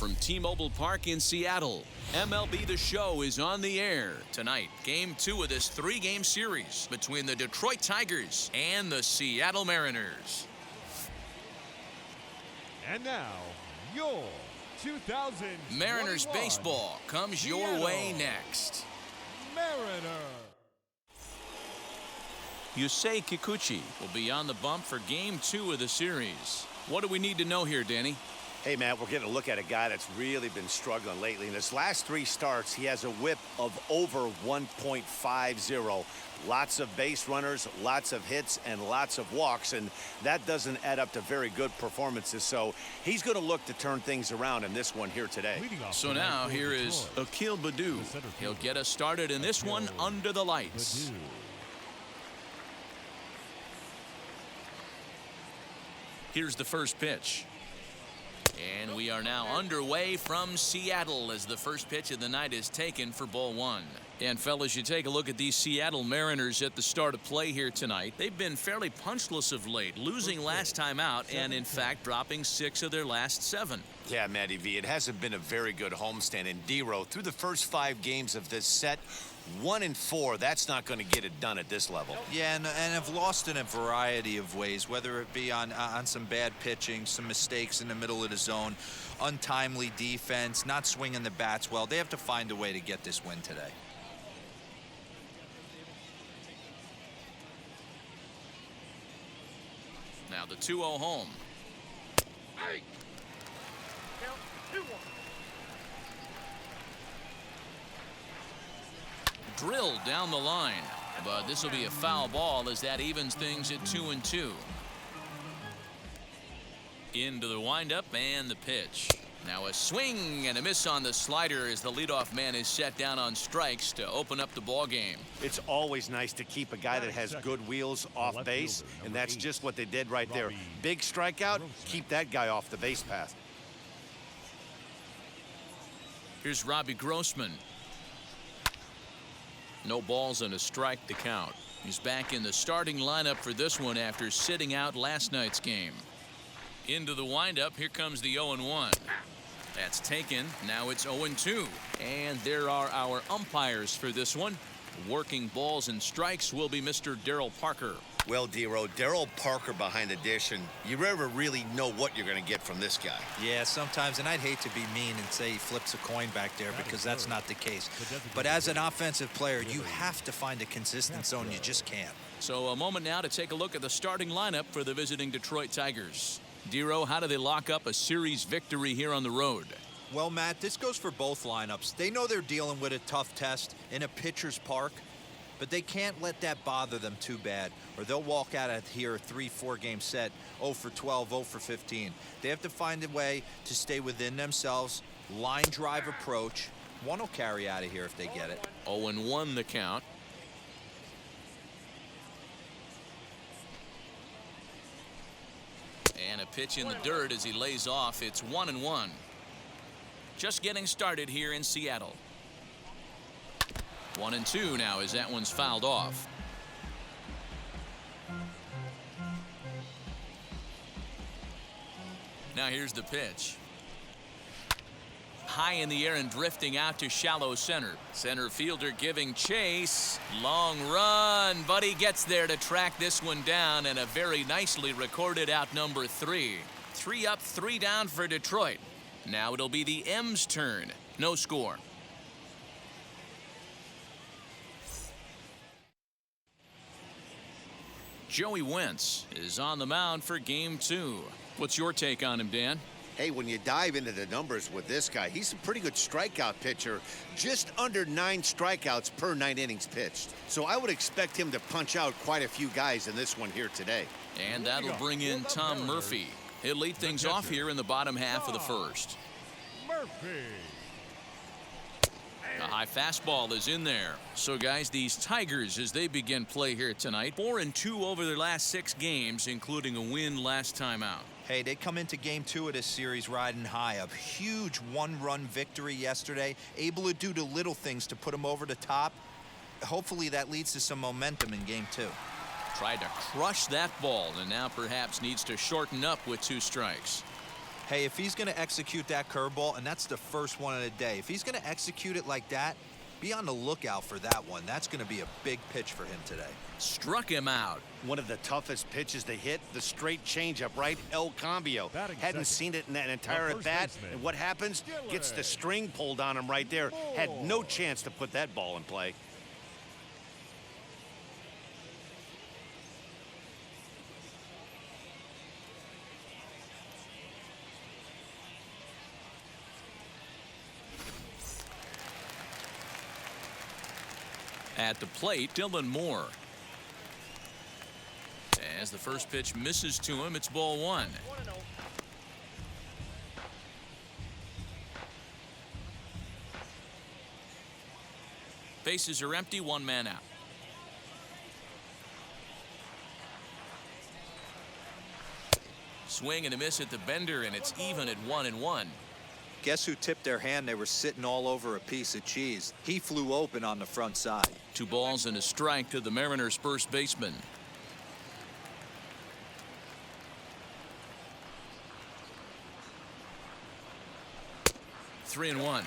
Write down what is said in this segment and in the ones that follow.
from T-Mobile Park in Seattle. MLB The Show is on the air tonight. Game 2 of this 3-game series between the Detroit Tigers and the Seattle Mariners. And now, your 2021 Mariners baseball comes your way next. Mariner. Yusei Kikuchi will be on the bump for Game 2 of the series. What do we need to know here, Danny? Hey, Matt, we're getting a look at a guy that's really been struggling lately. In his last 3 starts, he has a whip of over 1.50. Lots of base runners, lots of hits, and lots of walks, and that doesn't add up to very good performances. So he's going to look to turn things around in this one here today. So now here is Akil Baddoo. He'll get us started in this one under the lights. Here's the first pitch. And we are now underway from Seattle as the first pitch of the night is taken for ball 1. And fellas, you take a look at these Seattle Mariners at the start of play here tonight. They've been fairly punchless of late, losing last time out and in fact dropping 6 of their last 7. Yeah, Matty V, it hasn't been a very good homestand. And D-Row, through the first 5 games of this set, 1-4, that's not going to get it done at this level. Yeah, and have lost in a variety of ways, whether it be on some bad pitching, some mistakes in the middle of the zone, untimely defense, not swinging the bats well. They have to find a way to get this win today. Now the 2-0 home. Hey. Count 2-1. Drilled down the line, but this will be a foul ball as that evens things at 2-2. Into the windup and the pitch. Now a swing and a miss on the slider as the leadoff man is set down on strikes to open up the ball game. It's always nice to keep a guy that has good wheels off base, and that's just what they did right there. Big strikeout, keep that guy off the base path. Here's Robbie Grossman. No balls and a strike to count. He's back in the starting lineup for this one after sitting out last night's game. Into the windup, here comes the 0-1. That's taken. Now it's 0-2. And there are our umpires for this one. Working balls and strikes will be Mr. Darryl Parker. Well, D-Row, Darryl Parker behind the dish, and you never really know what you're going to get from this guy. Yeah, sometimes, and I'd hate to be mean and say he flips a coin back there because that's not the case. But as an offensive player, you have to find a consistent zone. You just can't. So a moment now to take a look at the starting lineup for the visiting Detroit Tigers. Dero, how do they lock up a series victory here on the road? Well, Matt, this goes for both lineups. They know they're dealing with a tough test in a pitcher's park, but they can't let that bother them too bad, or they'll walk out of here a 3-4 game set, 0 for 12, 0 for 15. They have to find a way to stay within themselves, line drive approach. One will carry out of here if they get it. 0-1 the count. And a pitch in the dirt as he lays off. It's 1-1. Just getting started here in Seattle. 1-2 now as that one's fouled off. Now here's the pitch. High in the air and drifting out to shallow center. Center fielder giving chase. Long run, but he gets there to track this one down, and a very nicely recorded out number 3. 3 up, 3 down for Detroit. Now it'll be the M's turn. No score. Joey Wentz is on the mound for game 2. What's your take on him, Dan? Hey, when you dive into the numbers with this guy, he's a pretty good strikeout pitcher, just under 9 strikeouts per 9 innings pitched. So I would expect him to punch out quite a few guys in this one here today. And that'll bring in Tom Murphy. He'll lead things off here in the bottom half of the first. Murphy. A high fastball is in there. So, guys, these Tigers, as they begin play here tonight, 4-2 over their last 6 games, including a win last time out. Hey, they come into game 2 of this series riding high. A huge 1-run victory yesterday, able to do the little things to put them over the top. Hopefully that leads to some momentum in game 2. Tried to crush that ball and now perhaps needs to shorten up with 2 strikes. Hey, if he's going to execute that curveball, and that's the first one of the day, if he's going to execute it like that, be on the lookout for that one. That's going to be a big pitch for him today. Struck him out. One of the toughest pitches to hit, the straight changeup, right? El Cambio. Batting Hadn't second. seen it in that entire The at first bat. baseman, And what happens? Gets the string pulled on him right there. Had no chance to put that ball in play. At the plate, Dylan Moore. As the first pitch misses to him, it's ball one. Bases are empty, one man out. Swing and a miss at the bender, and it's even at 1-1. Guess who tipped their hand? They were sitting all over a piece of cheese. He flew open on the front side. 2 balls and a strike to the Mariners' first baseman. Three and one.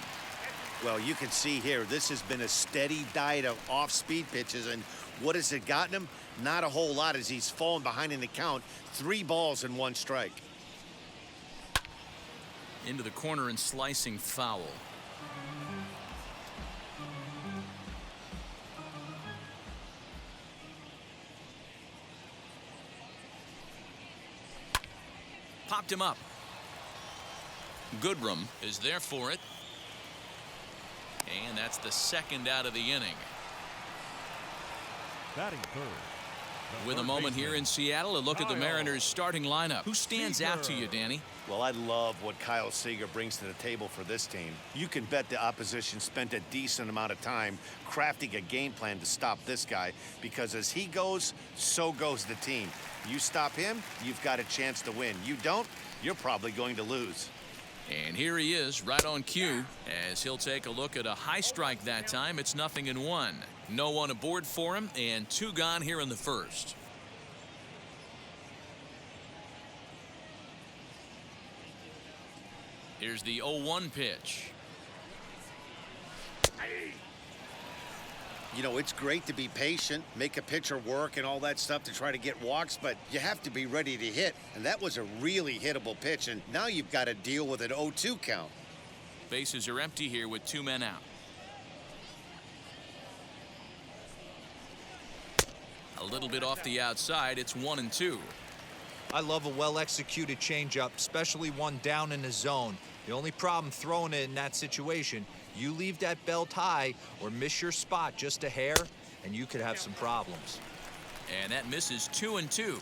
Well, you can see here, this has been a steady diet of off-speed pitches, and what has it gotten him? Not a whole lot as he's fallen behind in the count. 3 balls and 1 strike. Into the corner and slicing foul. Popped him up. Goodrum is there for it. And that's the second out of the inning. Batting third. With a moment here in Seattle, a look at the Mariners' starting lineup. Who stands out to you, Danny? Well, I love what Kyle Seager brings to the table for this team. You can bet the opposition spent a decent amount of time crafting a game plan to stop this guy, because as he goes, so goes the team. You stop him, you've got a chance to win. You don't, you're probably going to lose. And here he is, right on cue, as he'll take a look at a high strike that time. It's 0-1. No one aboard for him, and 2 gone here in the first. Here's the 0-1 pitch. You know, it's great to be patient, make a pitcher work and all that stuff to try to get walks, but you have to be ready to hit. And that was a really hittable pitch, and now you've got to deal with an 0-2 count. Bases are empty here with 2 men out. A little bit off the outside. It's 1-2. I love a well-executed changeup, especially one down in the zone. The only problem throwing it in that situation, you leave that belt high or miss your spot just a hair, and you could have some problems. And that misses 2-2.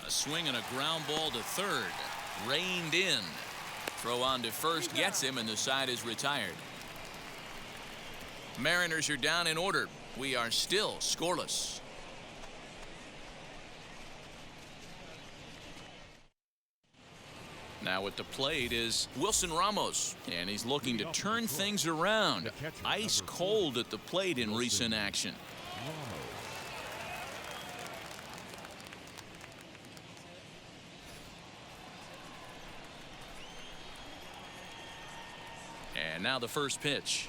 A swing and a ground ball to third. Reined in. Throw on to first gets him, and the side is retired. Mariners are down in order. We are still scoreless. Now at the plate is Wilson Ramos, and he's looking to turn things around. Ice cold at the plate in recent action. And now the first pitch.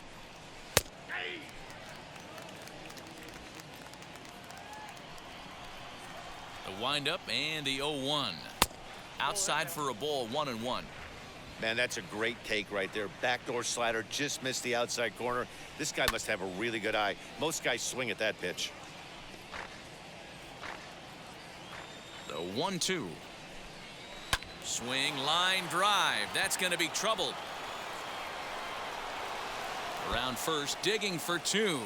The windup and the 0-1. Outside for a ball, 1-1. Man, that's a great take right there. Backdoor slider, just missed the outside corner. This guy must have a really good eye. Most guys swing at that pitch. The 1-2. Swing, line drive. That's going to be trouble. Around first, digging for 2.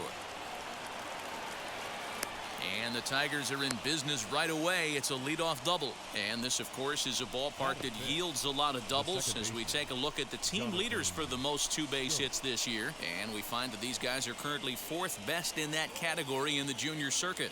And the Tigers are in business right away. It's a leadoff double. And this, of course, is a ballpark that yields a lot of doubles as we take a look at the team leaders for the most 2-base hits this year. And we find that these guys are currently 4th best in that category in the junior circuit.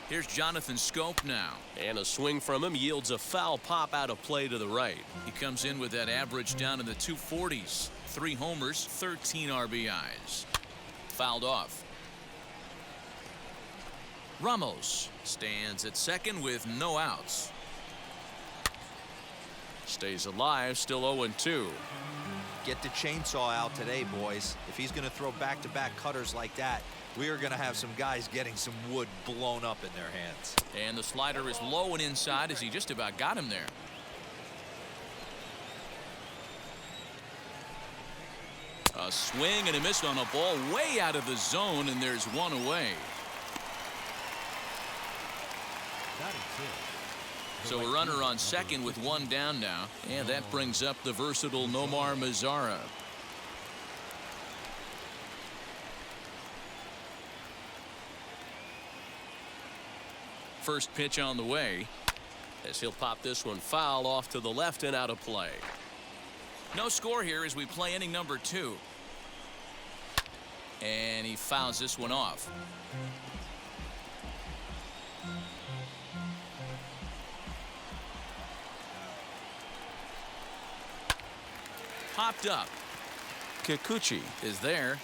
Here's Jonathan Scope now. And a swing from him yields a foul pop out of play to the right. He comes in with that average down in the 240s. 3 homers, 13 RBIs. Fouled off. Ramos stands at second with no outs. Stays alive, still 0-2. Get the chainsaw out today, boys. If he's going to throw back-to-back cutters like that, we are going to have some guys getting some wood blown up in their hands. And the slider is low and inside as he just about got him there. A swing and a miss on a ball way out of the zone, and there's one away. So a runner on second with one down now, and that brings up the versatile Nomar Mazara. First pitch on the way, As he'll pop this one foul off to the left and out of play. No score here as we play inning number 2. And he fouls this one off. Popped up. Kikuchi is there.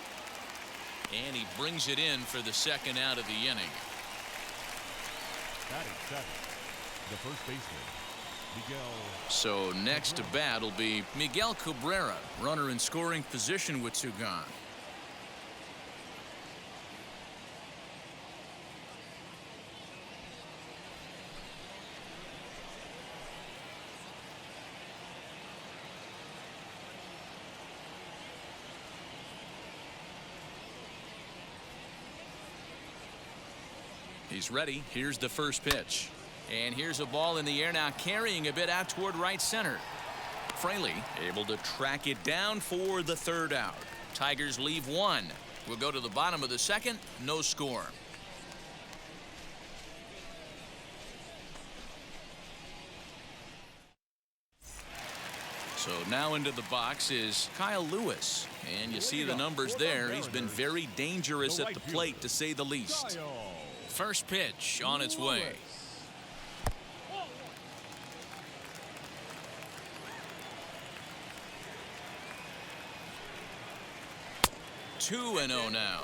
And he brings it in for the second out of the inning. Batting seventh, the first baseman, Miguel. So next to bat will be Miguel Cabrera, runner in scoring position with 2 gone. He's ready. Here's the first pitch. And here's a ball in the air now, carrying a bit out toward right center. Fraley able to track it down for the 3rd out. Tigers leave 1. We'll go to the bottom of the 2nd. No score. So now into the box is Kyle Lewis. And you see the numbers there. He's been very dangerous at the plate, to say the least. First pitch on its way. Two and 0 now.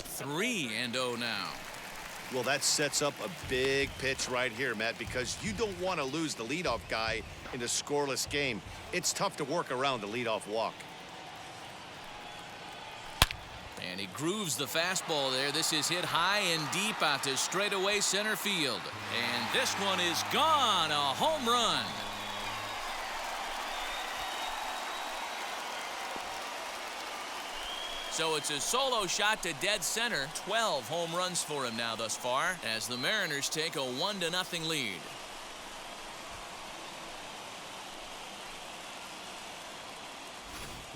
Three and 0 now. Well, that sets up a big pitch right here, Matt, because you don't want to lose the leadoff guy in a scoreless game. It's tough to work around the leadoff walk. And he grooves the fastball there. This is hit high and deep out to straightaway center field. And this one is gone. A home run. So it's a solo shot to dead center. 12 home runs for him now thus far as the Mariners take a 1-0 lead.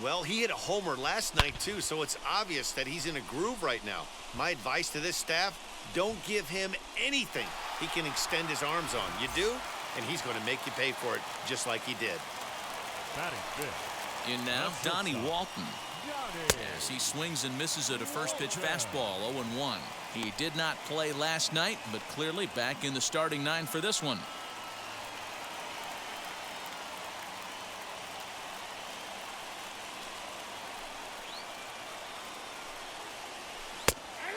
Well, he hit a homer last night, too, so it's obvious that he's in a groove right now. My advice to this staff, don't give him anything he can extend his arms on. You do, and he's going to make you pay for it just like he did. Batting fifth. In now, Donnie Walton. As he swings and misses at a first pitch fastball, 0-1. He did not play last night, but clearly back in the starting 9 for this one.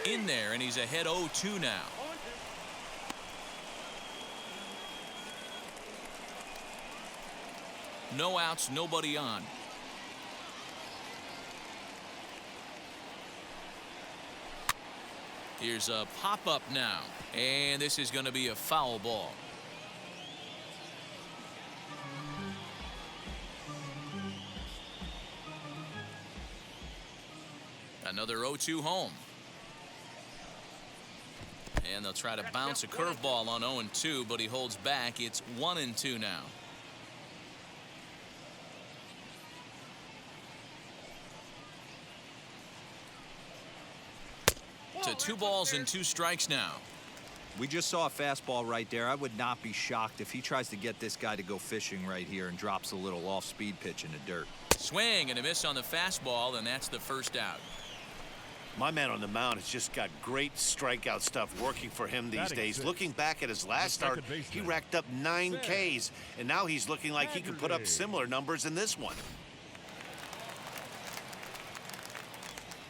In there, and he's ahead 0-2 now. No outs, nobody on. Here's a pop-up now, and this is going to be a foul ball. Another 0-2 home. And they'll try to bounce a curveball on 0-2, but he holds back. It's 1-2 now. To 2 balls and 2 strikes now. We just saw a fastball right there. I would not be shocked if he tries to get this guy to go fishing right here and drops a little off-speed pitch in the dirt. Swing and a miss on the fastball, and that's the first out. My man on the mound has just got great strikeout stuff working for him these days. Looking back at his last start, he racked up 9 Ks, and now he's looking like he could put up similar numbers in this one.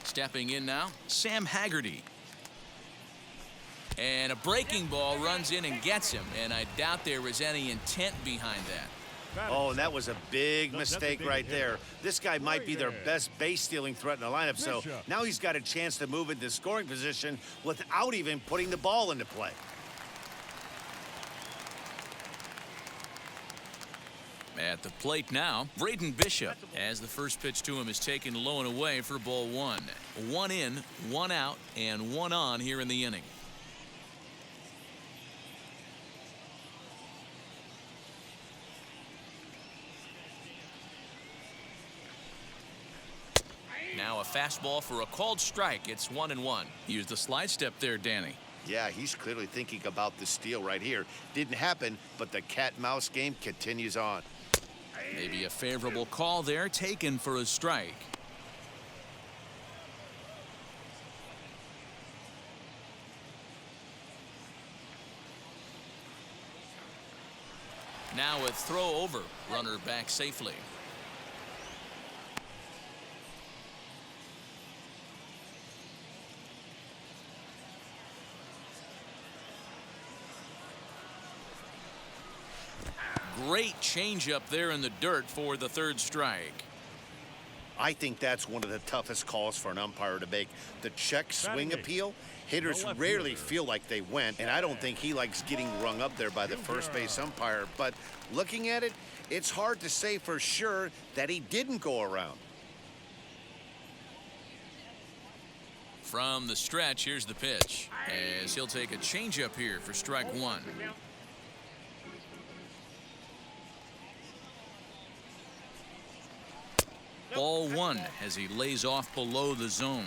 Stepping in now, Sam Haggerty. And a breaking ball runs in and gets him, and I doubt there was any intent behind that. Oh, and that was a big mistake right there. This guy might be their best base-stealing threat in the lineup, so now he's got a chance to move into scoring position without even putting the ball into play. At the plate now, Braden Bishop, as the first pitch to him is taken low and away for ball 1. 1 in, 1 out, and 1 on here in the inning. Now a fastball for a called strike. It's 1-1. Use the slide step there, Danny. Yeah, he's clearly thinking about the steal right here. Didn't happen, but the cat-mouse game continues on. Maybe a favorable call there, taken for a strike. Now a throw over. Runner back safely. Great changeup there in the dirt for the 3rd strike. I think that's one of the toughest calls for an umpire to make. The check swing appeal, hitters rarely feel like they went, and I don't think he likes getting rung up there by the first base umpire. But looking at it, it's hard to say for sure that he didn't go around. From the stretch, here's the pitch, as he'll take a changeup here for strike 1. Ball 1 as he lays off below the zone.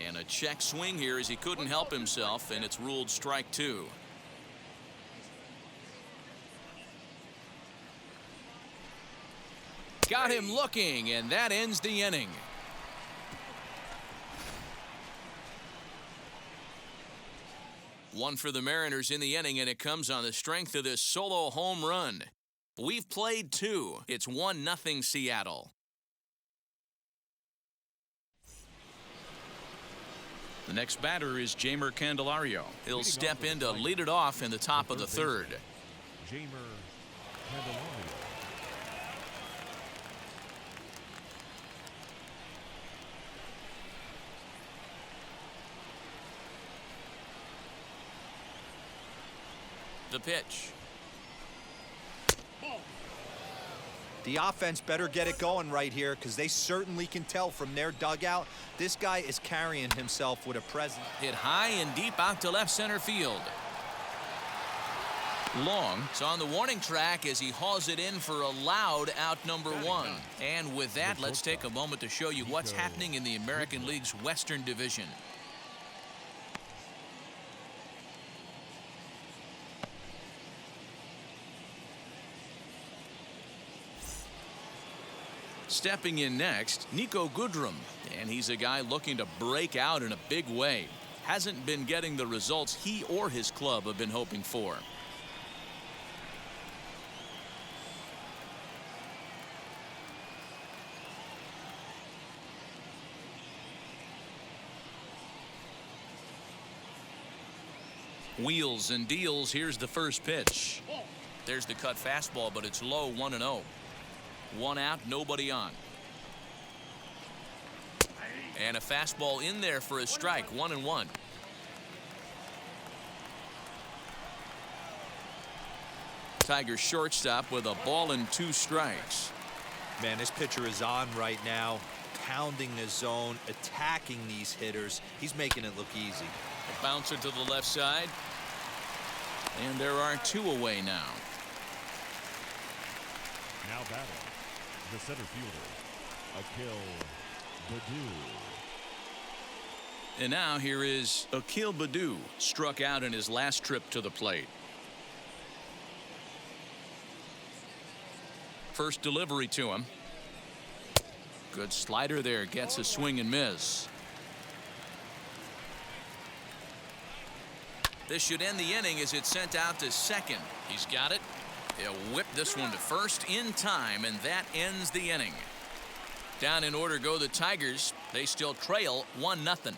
And a check swing here as he couldn't help himself, and it's ruled strike 2. Got him looking, and that ends the inning. One for the Mariners in the inning, and it comes on the strength of this solo home run. We've played 2. It's 1-0 Seattle. The next batter is Jeimer Candelario. He'll step in to lead it off in the top of the 3rd. Jeimer Candelario. The pitch. The offense better get it going right here, because they certainly can tell from their dugout this guy is carrying himself with a presence. Hit high and deep out to left center field. Long. It's on the warning track as he hauls it in for a loud out number 1. And with that, let's take a moment to show you what's happening in the American League's Western Division. Stepping in next, Nico Goodrum, and he's a guy looking to break out in a big way. Hasn't been getting the results he or his club have been hoping for. Wheels and deals. Here's the first pitch. There's the cut fastball, but it's low, 1-0. 1 out, nobody on. And a fastball in there for a strike, 1-1. Tiger shortstop with a ball and 2 strikes. Man, this pitcher is on right now, pounding the zone, attacking these hitters. He's making it look easy. A bouncer to the left side. And there are 2 away now. Now batting, the center fielder, Akil Baddoo. And now here is Akil Baddoo, struck out in his last trip to the plate. First delivery to him. Good slider there, gets a swing and miss. This should end the inning as it's sent out to second. He's got it. He'll whip this one to first in time, and that ends the inning. Down in order go the Tigers. They still trail 1-0.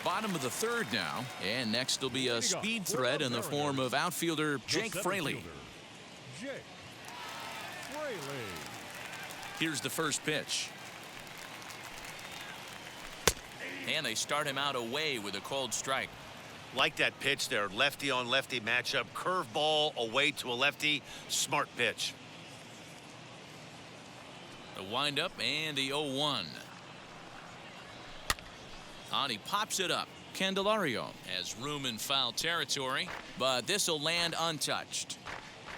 Bottom of the third now, and next will be a speed threat in the form of outfielder Jake Fraley. Jake Fraley. Here's the first pitch. And they start him out away with a called strike. Like that pitch there, lefty on lefty matchup, curveball away to a lefty, smart pitch. The windup and the 0-1. And he pops it up. Candelario has room in foul territory, but this will land untouched.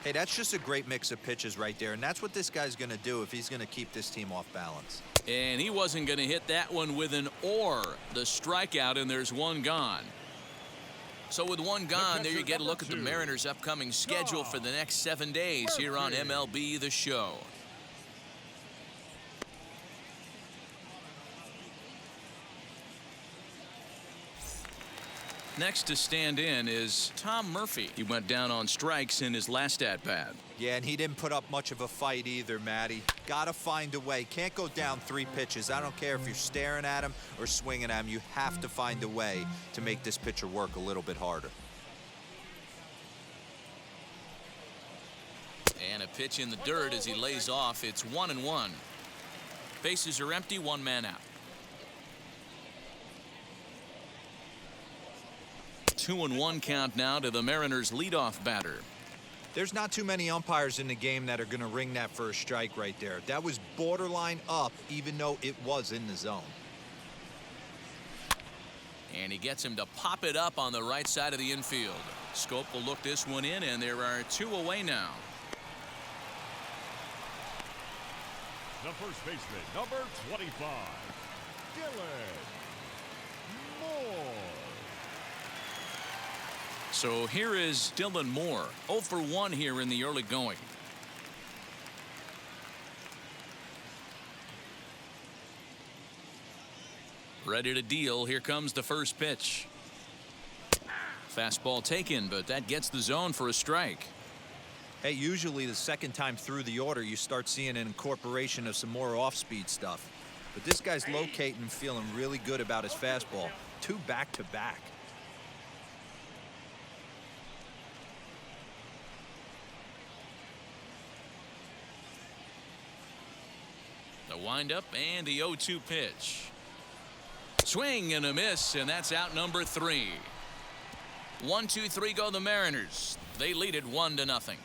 Hey, that's just a great mix of pitches right there, and that's what this guy's going to do if he's going to keep this team off balance. And he wasn't going to hit that one with an or. The strikeout, and there's one gone. So with one gone, there you get a look at the Mariners' upcoming schedule for the next 7 days here on MLB The Show. Next to stand in is Tom Murphy. He went down on strikes in his last at-bat. Yeah, and he didn't put up much of a fight either, Matty. Got to find a way. Can't go down 3 pitches. I don't care if you're staring at him or swinging at him. You have to find a way to make this pitcher work a little bit harder. And a pitch in the dirt as he lays off. It's 1-1. Bases are empty, 1 man out. 2-1 count now to the Mariners' leadoff batter. There's not too many umpires in the game that are going to ring that first strike right there. That was borderline up, even though it was in the zone. And he gets him to pop it up on the right side of the infield. Scope will look this one in, and there are 2 away now. The first baseman, number 25, Dylan Moore. So here is Dylan Moore, 0 for 1 here in the early going. Ready to deal. Here comes the first pitch. Fastball taken, but that gets the zone for a strike. Hey, usually the second time through the order, you start seeing an incorporation of some more off-speed stuff. But this guy's locating and feeling really good about his fastball. 2 back-to-back. The windup and the 0-2 pitch. Swing and a miss, and that's out number 3. 1-2-3 go the Mariners. They lead it 1-0.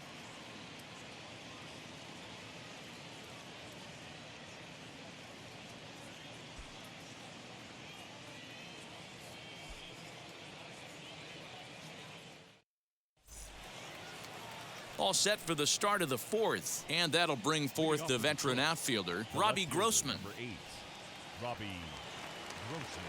All set for the start of the 4th, and that'll bring forth the veteran outfielder, Robbie Grossman. Number 8, Robbie Grossman.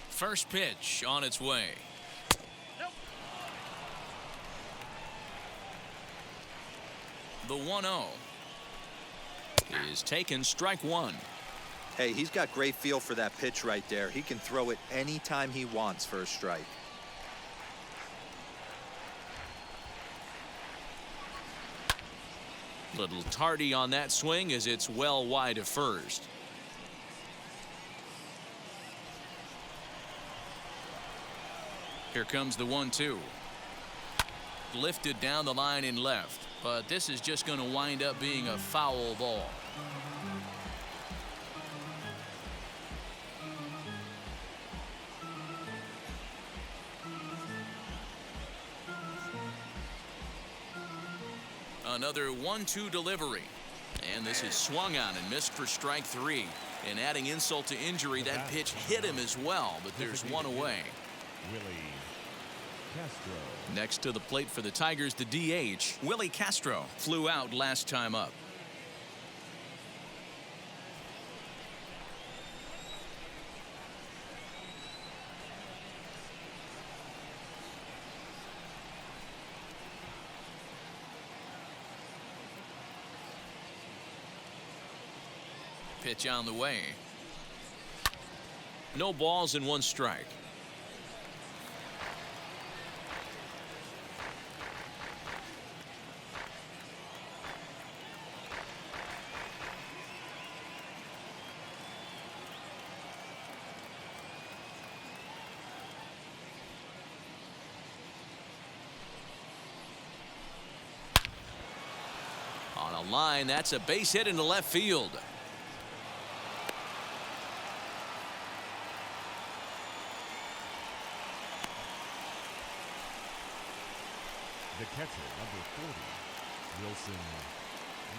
First pitch on its way. The 1-0 is taken, strike 1. Hey, he's got great feel for that pitch right there. He can throw it anytime he wants for a strike. Little tardy on that swing as it's well wide of first. Here comes the 1-2. Lifted down the line in left, but this is just going to wind up being a foul ball. Another 1-2 delivery. And this is swung on and missed for strike 3. And adding insult to injury, that pitch hit him as well, but there's one away. Willie Castro. Next to the plate for the Tigers, the DH, Willie Castro, flew out last time up. Pitch on the way. No balls and 1 strike. On a line, that's a base hit into left field. The catcher, number 40, Wilson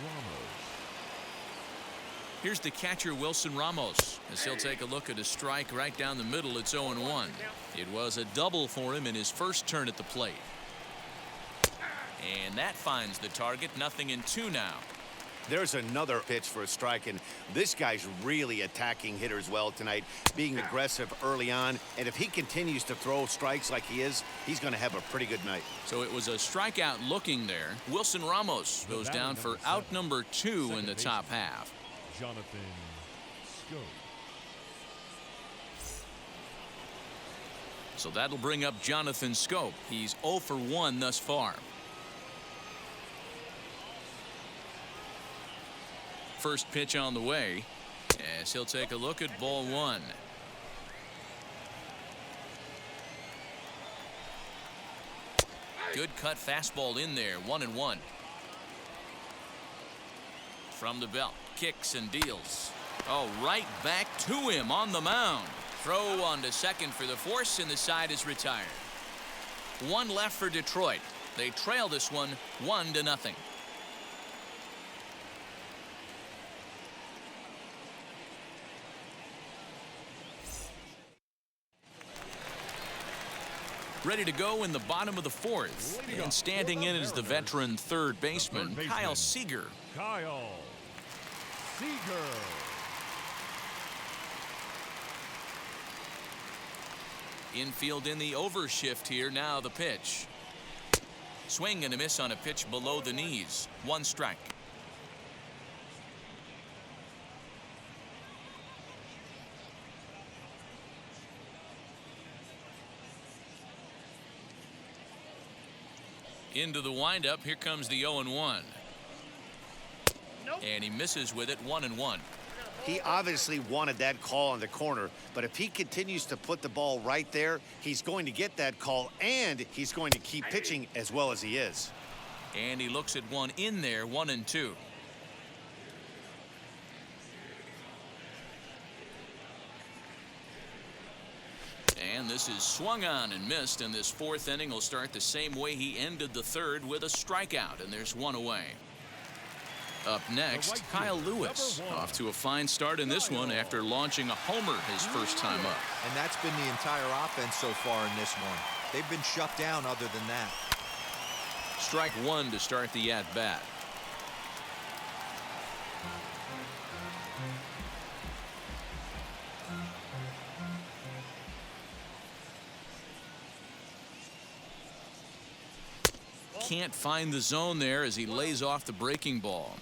Ramos. Here's the catcher, Wilson Ramos, as he'll take a look at a strike right down the middle. It's 0-1. It was a double for him in his first turn at the plate. And that finds the target. 0-2 now. There's another pitch for a strike, and this guy's really attacking hitters well tonight, being aggressive early on. And if he continues to throw strikes like he is, he's going to have a pretty good night. So it was a strikeout looking there. Wilson Ramos goes down for out number 2 in the top half. Jonathan Scope. So that'll bring up Jonathan Scope. He's 0 for 1 thus far. First pitch on the way, as he'll take a look at ball 1. Good cut fastball in there. 1-1. From the belt, kicks and deals. Oh, right back to him on the mound. Throw on to second for the force, and the side is retired. 1 left for Detroit. They trail this one 1-0. Ready to go in the bottom of the 4th. And standing in is the veteran third baseman, Kyle Seager. Kyle Seager. Infield in the overshift here. Now the pitch. Swing and a miss on a pitch below the knees. 1 strike. Into the windup. Here comes the 0-1. And he misses with it. 1-1. He obviously wanted that call on the corner, but if he continues to put the ball right there, he's going to get that call, and he's going to keep pitching as well as he is. And he looks at one in there. 1-2. And this is swung on and missed, and this 4th inning will start the same way he ended the 3rd, with a strikeout, and there's 1 away. Up next, Kyle Lewis, off to a fine start in this one after launching a homer his first time up. And that's been the entire offense so far in this one. They've been shut down other than that. Strike 1 to start the at-bat. Can't find the zone there as he lays off the breaking ball.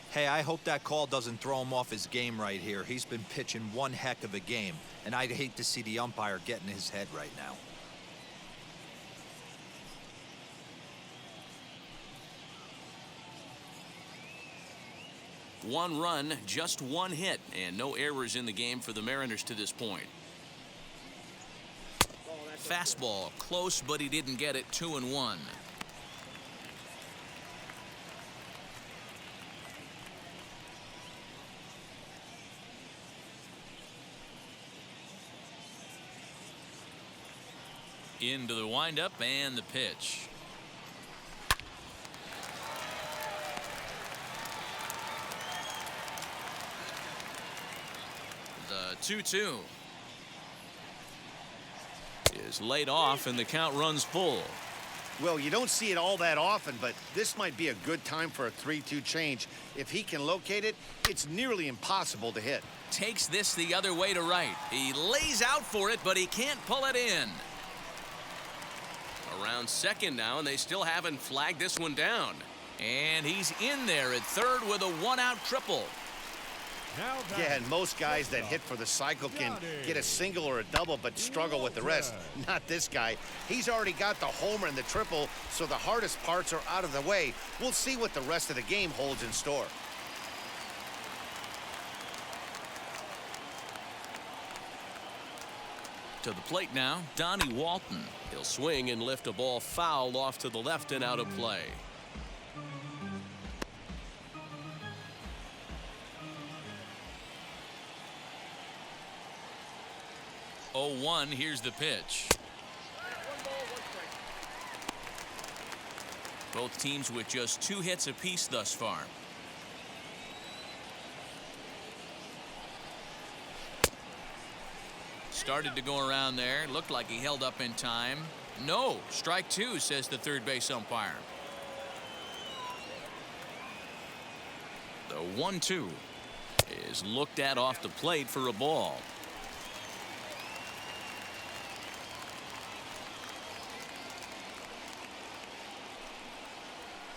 Hey, I hope that call doesn't throw him off his game right here. He's been pitching one heck of a game, and I'd hate to see the umpire get in his head right now. One run, just 1 hit, and no errors in the game for the Mariners to this point. Fastball close, but he didn't get it. 2-1. Into the windup and the pitch. The 2-2 is laid off, and the count runs full. Well, you don't see it all that often, but this might be a good time for a 3-2 change. If he can locate it, it's nearly impossible to hit. Takes this the other way to right. He lays out for it, but he can't pull it in. Around second now, and they still haven't flagged this one down. And he's in there at third with a one-out triple. Yeah, and most guys that hit for the cycle can get a single or a double but struggle with the rest. Not this guy. He's already got the homer and the triple, so the hardest parts are out of the way. We'll see what the rest of the game holds in store. To the plate now, Donnie Walton. He'll swing and lift a ball foul off to the left and out of play. 0-1, here's the pitch. Both teams with just 2 hits apiece thus far. Started to go around there. Looked like he held up in time. No, strike 2, says the third base umpire. The 1-2 is looked at off the plate for a ball.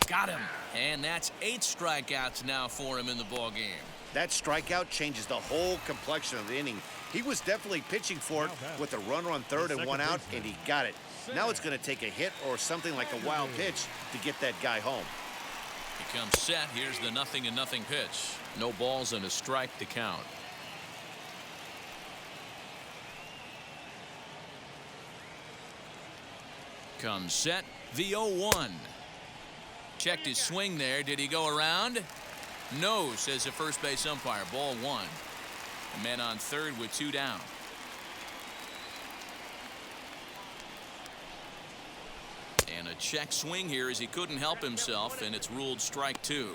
Got him. And that's 8 strikeouts now for him in the ball game. That strikeout changes the whole complexion of the inning. He was definitely pitching for it with a runner on third and 1 out, and he got it. Now it's going to take a hit or something like a wild pitch to get that guy home. He comes set. Here's the 0-0 pitch. No balls and a strike to count. Comes set. The 0-1. Checked his swing there. Did he go around? No, says the first base umpire. Ball 1. A man on third with 2 down. And a check swing here as he couldn't help himself, and it's ruled strike 2.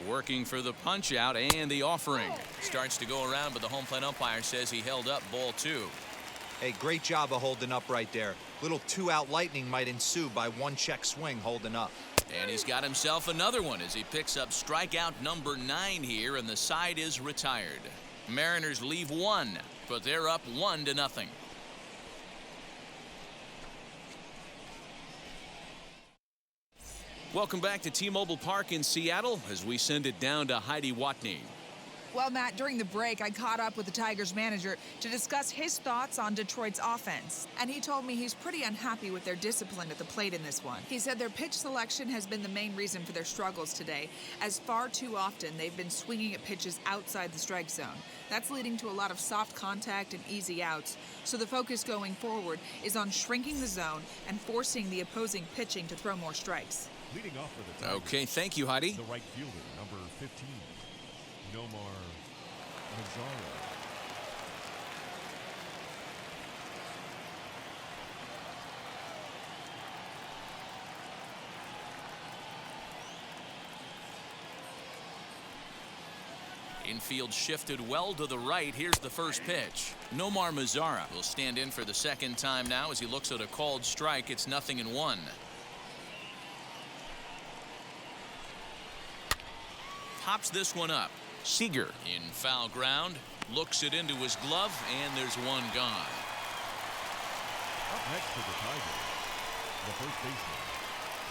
Working for the punch out and the offering. Starts to go around, but the home plate umpire says he held up. Ball 2. Hey, great job of holding up right there. Little 2-out lightning might ensue by 1 check swing holding up. And he's got himself another one as he picks up strikeout number 9 here, and the side is retired. Mariners leave 1, but they're up 1-0. Welcome back to T-Mobile Park in Seattle as we send it down to Heidi Watney. Well, Matt, during the break, I caught up with the Tigers manager to discuss his thoughts on Detroit's offense. And he told me he's pretty unhappy with their discipline at the plate in this one. He said their pitch selection has been the main reason for their struggles today, as far too often they've been swinging at pitches outside the strike zone. That's leading to a lot of soft contact and easy outs. So the focus going forward is on shrinking the zone and forcing the opposing pitching to throw more strikes. Leading off for the Tigers, Okay, thank you, Heidi. the right fielder, number 15, Nomar Mazara. Infield shifted well to the right. Here's the first pitch. Nomar Mazara will stand in for the second time now as he looks at a called strike. It's 0-1. Pops this one up. Seager in foul ground, looks it into his glove, and there's one gone. Up next for the Tigers, the first baseman,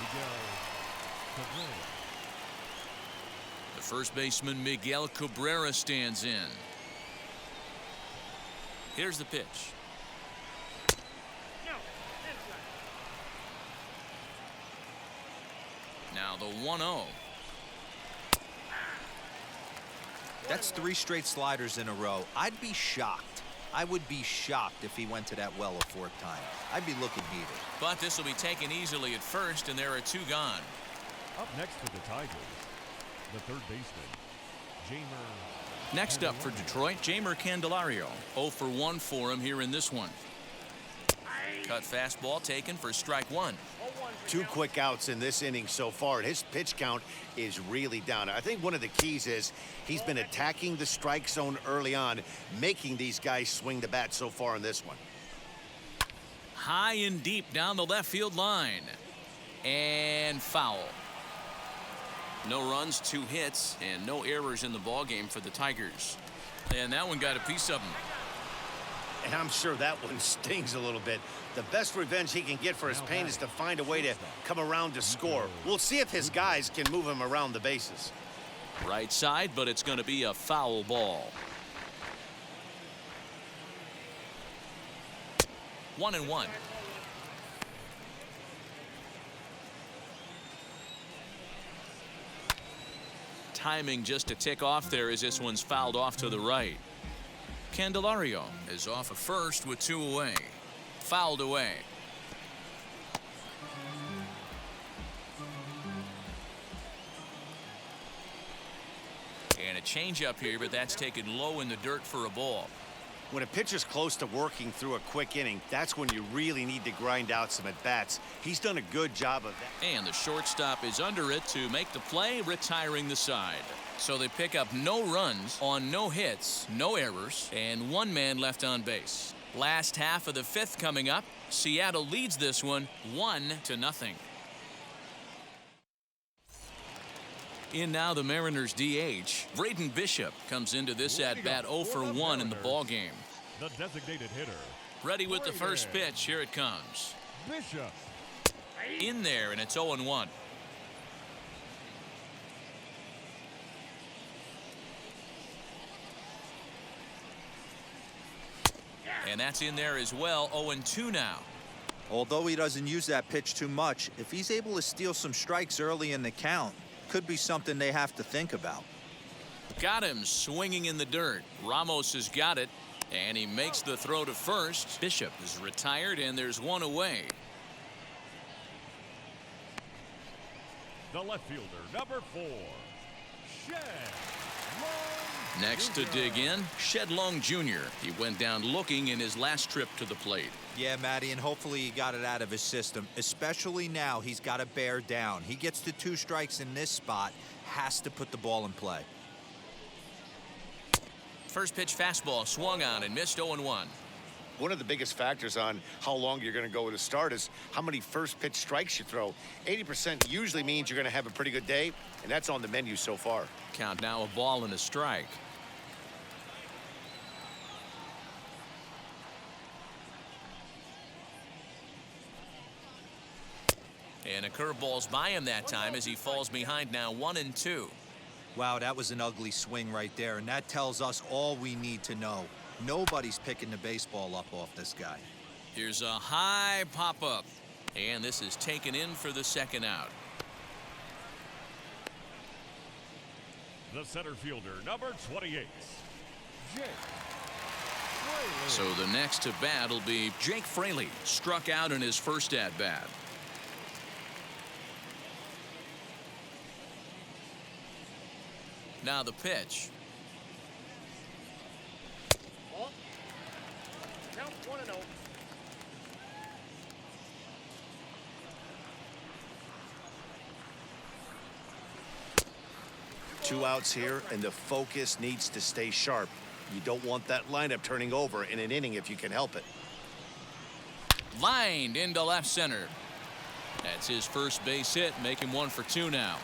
Miguel Cabrera. The first baseman, Miguel Cabrera, stands in. Here's the pitch. Now the 1-0. That's 3 straight sliders in a row. I'd be shocked. I would be shocked if he went to that well a 4th time. I'd be looking heated. But this will be taken easily at first, and there are 2 gone. Up next for the Tigers, the third baseman, Jamer. Next up for Detroit, Jamer Candelario. 0 for 1 for him here in this one. Cut fastball taken for strike 1. 2 quick outs in this inning so far, and his pitch count is really down. I think one of the keys is he's been attacking the strike zone early on, making these guys swing the bat so far in this one. High and deep down the left field line. And foul. No runs, 2 hits, and no errors in the ballgame for the Tigers. And that one got a piece of him. And I'm sure that one stings a little bit. The best revenge he can get for his pain is to find a way to come around to score. We'll see if his guys can move him around the bases. Right side, but it's going to be a foul ball. 1-1. Timing just a tick off there as this one's fouled off to the right. Candelario is off of first with 2 away. Fouled away. And a changeup here, but that's taken low in the dirt for a ball. When a pitcher's close to working through a quick inning, that's when you really need to grind out some at-bats. He's done a good job of that. And the shortstop is under it to make the play, retiring the side. So they pick up no runs on no hits, no errors, and 1 man left on base. Last half of the 5th coming up. Seattle leads this one 1-0. In now the Mariners DH. Braden Bishop comes into this at-bat 0 for 1 in the ballgame. The designated hitter. Ready with the first pitch. Here it comes. Bishop. In there, and it's 0-1. And that's in there as well. 0-2 now. Although he doesn't use that pitch too much, if he's able to steal some strikes early in the count, could be something they have to think about. Got him swinging in the dirt. Ramos has got it, and he makes the throw to first. Bishop is retired, and there's 1 away. The left fielder, number 4, Shed Long Next to Jr. dig in, Shed Long Jr. He went down looking in his last trip to the plate. Yeah, Matty, and hopefully he got it out of his system, especially now he's got to bear down. He gets the 2 strikes in this spot, has to put the ball in play. First pitch fastball swung on and missed. 0-1. One of the biggest factors on how long you're going to go with a start is how many first pitch strikes you throw. 80% usually means you're going to have a pretty good day, and that's on the menu so far. Count now, a ball and a strike. And a curveball's by him that time as he falls behind now 1-2. Wow, that was an ugly swing right there, and that tells us all we need to know. Nobody's picking the baseball up off this guy. Here's a high pop-up, and this is taken in for the 2nd out. The center fielder, number 28, Jake Fraley. So the next to bat will be Jake Fraley, struck out in his first at-bat. Now the pitch. Count 1-0. Two outs here, and the focus needs to stay sharp. You don't want that lineup turning over in an inning if you can help it. Lined into left center. That's his first base hit, make him 1 for 2 now.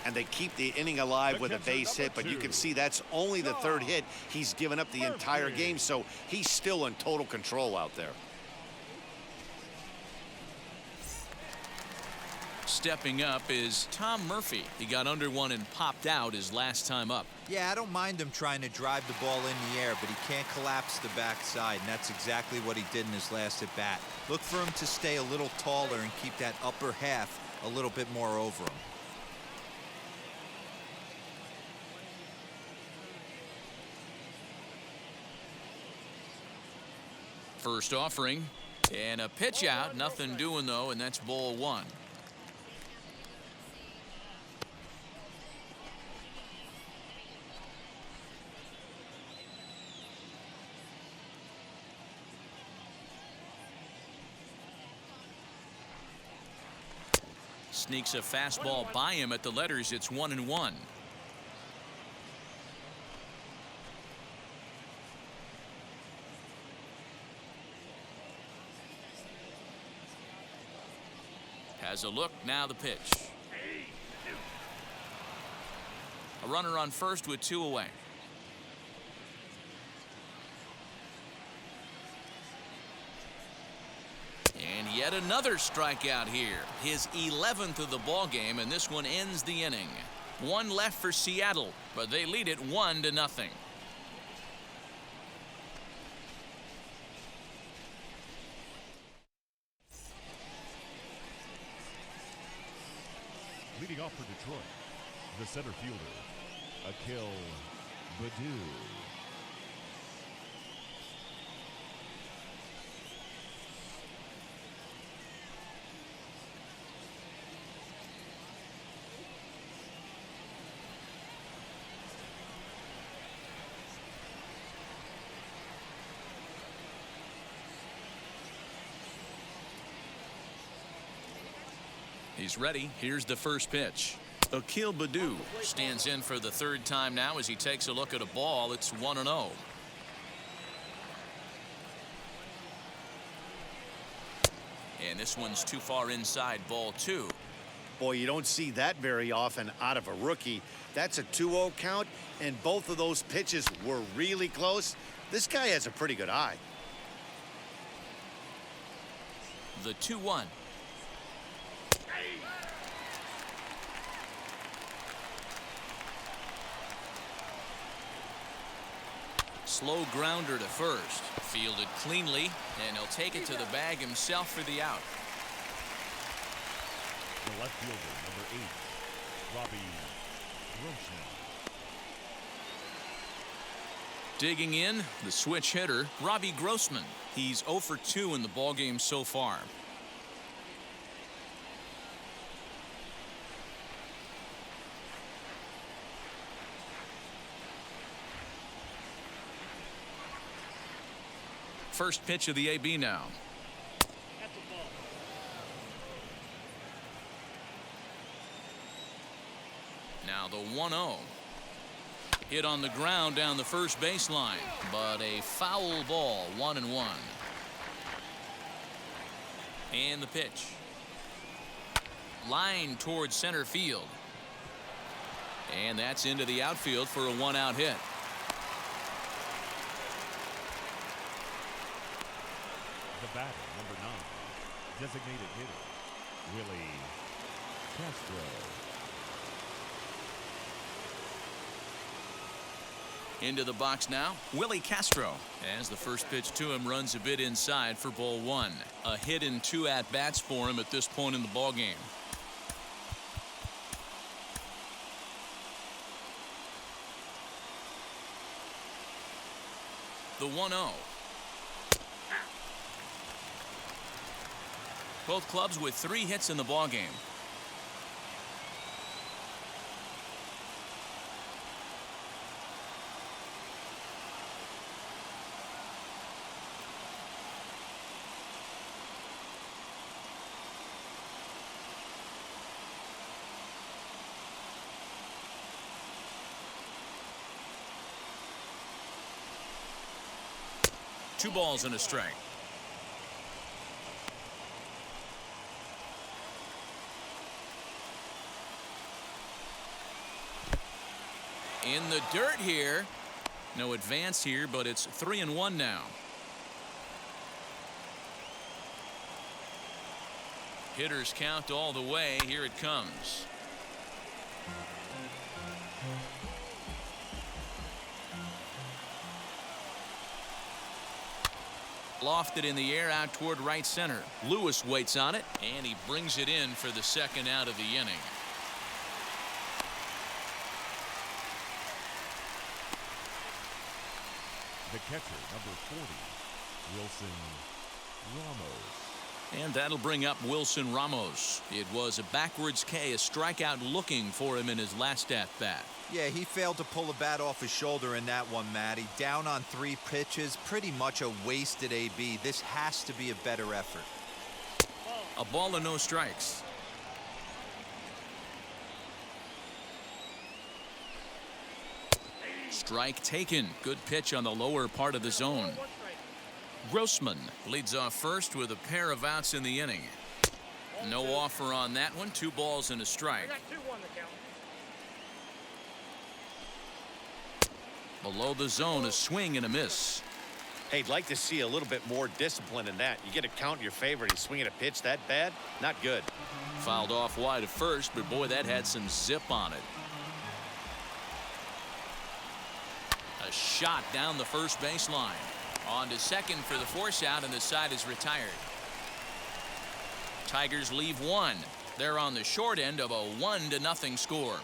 And they keep the inning alive with a base hit, but you can see that's only the 3rd hit he's given up the entire game, so he's still in total control out there. Stepping up is Tom Murphy. He got under one and popped out his last time up. Yeah, I don't mind him trying to drive the ball in the air, but he can't collapse the backside, and that's exactly what he did in his last at bat. Look for him to stay a little taller and keep that upper half a little bit more over him. First offering and a pitch out, nothing doing though, and that's ball 1. Sneaks a fastball by him at the letters. It's 1-1. Has a look, now the pitch. A runner on first with 2 away. And yet another strikeout here. His 11th of the ball game, and this one ends the inning. 1 left for Seattle, but they lead it 1-0. Leading off for Detroit, the center fielder, Akil Baddoo. He's ready. Here's the first pitch. Akil Baddoo stands in for the 3rd time now as he takes a look at a ball. It's 1-0. And this one's too far inside, ball 2. Boy, you don't see that very often out of a rookie. That's a 2-0 count, and both of those pitches were really close. This guy has a pretty good eye. The 2-1. Slow grounder to first. Fielded cleanly, and he'll take it to the bag himself for the out. The left fielder, number 8, Robbie Grossman. Digging in, the switch hitter, Robbie Grossman. He's 0 for 2 in the ballgame so far. First pitch of the AB now. Now the 1-0. Hit on the ground down the first baseline, but a foul ball, 1-1. And the pitch. Line towards center field. And that's into the outfield for a 1-out hit. The batter, number 9, designated hitter, Willie Castro. Into the box now, Willie Castro. As the first pitch to him runs a bit inside for ball 1. A hit in 2 at-bats for him at this point in the ballgame. The 1-0. Both clubs with 3 hits in the ballgame. Two balls and a strike. In the dirt here. No advance here, but it's 3-1 now. Hitters count all the way. Here it comes. Lofted in the air out toward right center. Lewis waits on it, and he brings it in for the 2nd out of the inning. The catcher, number 40, Wilson Ramos. And that'll bring up Wilson Ramos. It was a backwards K, a strikeout looking for him in his last at-bat. Yeah, he failed to pull the bat off his shoulder in that one, Matty. Down on 3 pitches, pretty much a wasted AB. This has to be a better effort. A ball and no strikes. Strike taken. Good pitch on the lower part of the zone. Grossman leads off first with a pair of outs in the inning. No offer on that one. 2 balls and a strike. Below the zone, a swing and a miss. Hey, I'd like to see a little bit more discipline in that. You get a count in your favor and he's swinging a pitch that bad? Not good. Fouled off wide at first, but boy, that had some zip on it. A shot down the first baseline. On to second for the force out, and the side is retired. Tigers leave 1. They're on the short end of a 1-0 score.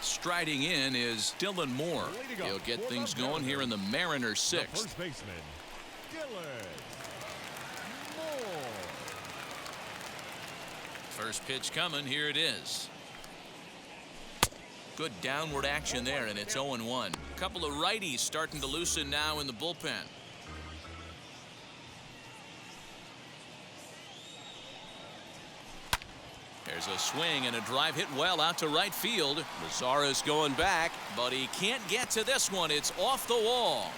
Striding in is Dylan Moore. He'll get things going here in the Mariners' 6th. First baseman, Dylan Moore. First pitch coming. Here it is. Good downward action there, and it's 0-1. A couple of righties starting to loosen now in the bullpen. There's a swing and a drive hit well out to right field. Mazara's going back, but he can't get to this one. It's off the wall.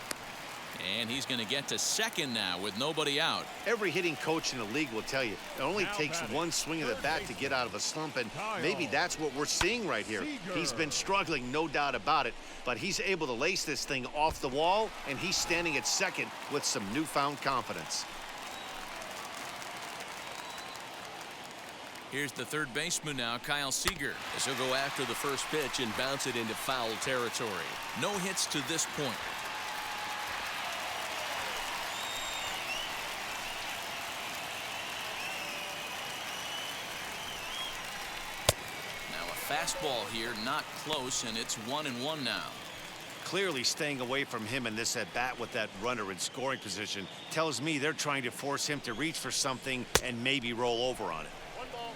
And he's going to get to second now with nobody out. Every hitting coach in the league will tell you it only takes one swing of the bat to get out of a slump, and maybe that's what we're seeing right here. He's been struggling, no doubt about it, but he's able to lace this thing off the wall, and he's standing at second with some newfound confidence. Here's the third baseman now, Kyle Seager, as he'll go after the first pitch and bounce it into foul territory. No hits to this point. Now a fastball here, not close, and it's 1-1 now. Clearly staying away from him in this at-bat with that runner in scoring position tells me they're trying to force him to reach for something and maybe roll over on it.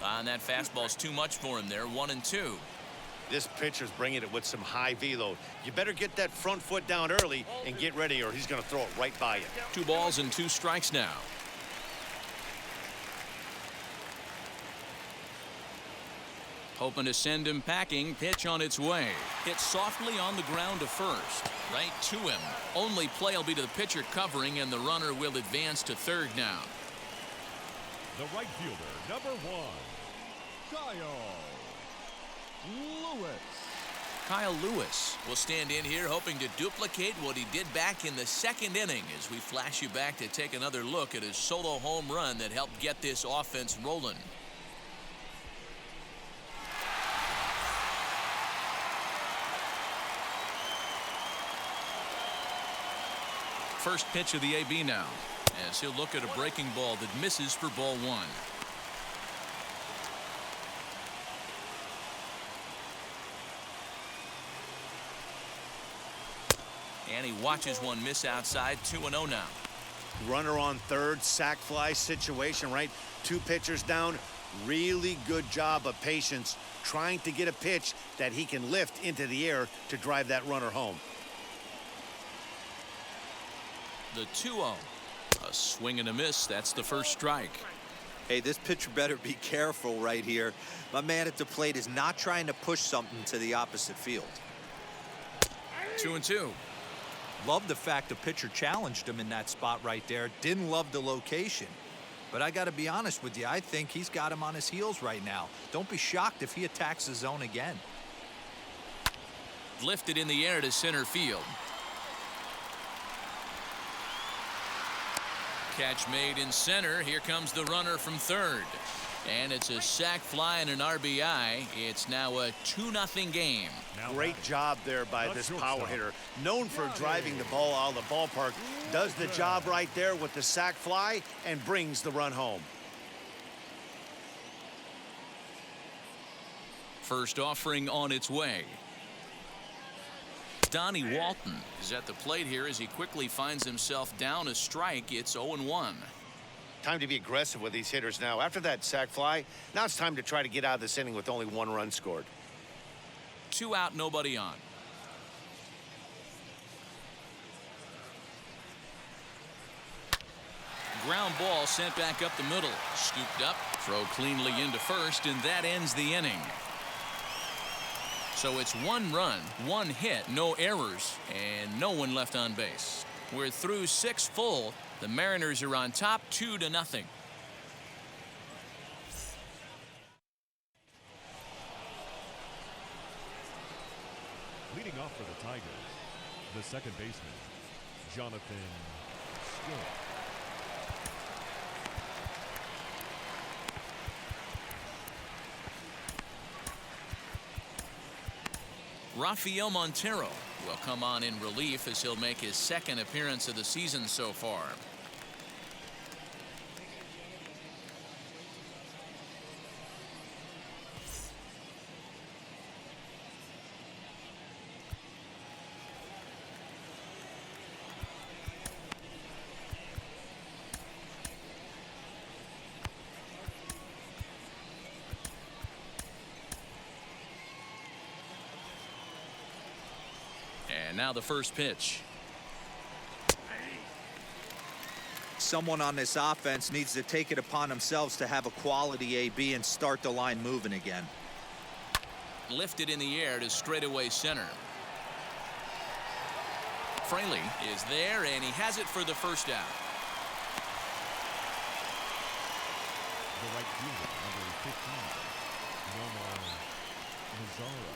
And that fastball's too much for him there. 1-2. This pitcher's bringing it with some high velo. You better get that front foot down early and get ready, or he's going to throw it right by you. 2 balls and 2 strikes now. Hoping to send him packing. Pitch on its way. Hit softly on the ground to first. Right to him. Only play will be to the pitcher covering, and the runner will advance to third now. The right fielder, number 1, Kyle Lewis. Kyle Lewis will stand in here hoping to duplicate what he did back in the second inning, as we flash you back to take another look at his solo home run that helped get this offense rolling. First pitch of the AB now, as he'll look at a breaking ball that misses for ball 1. And he watches one miss outside. 2-0 now. Runner on third, sac fly situation, right? 2 pitchers down. Really good job of patience trying to get a pitch that he can lift into the air to drive that runner home. The 2-0. A swing and a miss. That's the first strike. Hey, this pitcher better be careful right here. My man at the plate is not trying to push something to the opposite field. 2-2. Love the fact the pitcher challenged him in that spot right there. Didn't love the location. But I got to be honest with you, I think he's got him on his heels right now. Don't be shocked if he attacks the zone again. Lifted in the air to center field. Catch made in center. Here comes the runner from third. And it's a sac fly and an RBI. It's now a 2-0 game. Great job there by this power hitter. Known for driving the ball out of the ballpark. Does the job right there with the sac fly and brings the run home. First offering on its way. Donnie Walton is at the plate here as he quickly finds himself down a strike. It's 0-1. Time to be aggressive with these hitters now. After that sac fly, now it's time to try to get out of this inning with only 1 run scored. 2 out, nobody on. ground ball sent back up the middle. Scooped up, throw cleanly into first, and that ends the inning. So it's 1 run, 1 hit, no errors, and no one left on base. We're through 6 full. The Mariners are on top 2-0. Leading off for the Tigers, the second baseman, Jonathan Schoen. Rafael Montero will come on in relief as he'll make his 2nd appearance of the season so far. And now the first pitch. Someone on this offense needs to take it upon themselves to have a quality AB and start the line moving again. Lifted in the air to straightaway center. Fraley is there, and he has it for the first out. The right fielder, number 15, Nomar Mazara.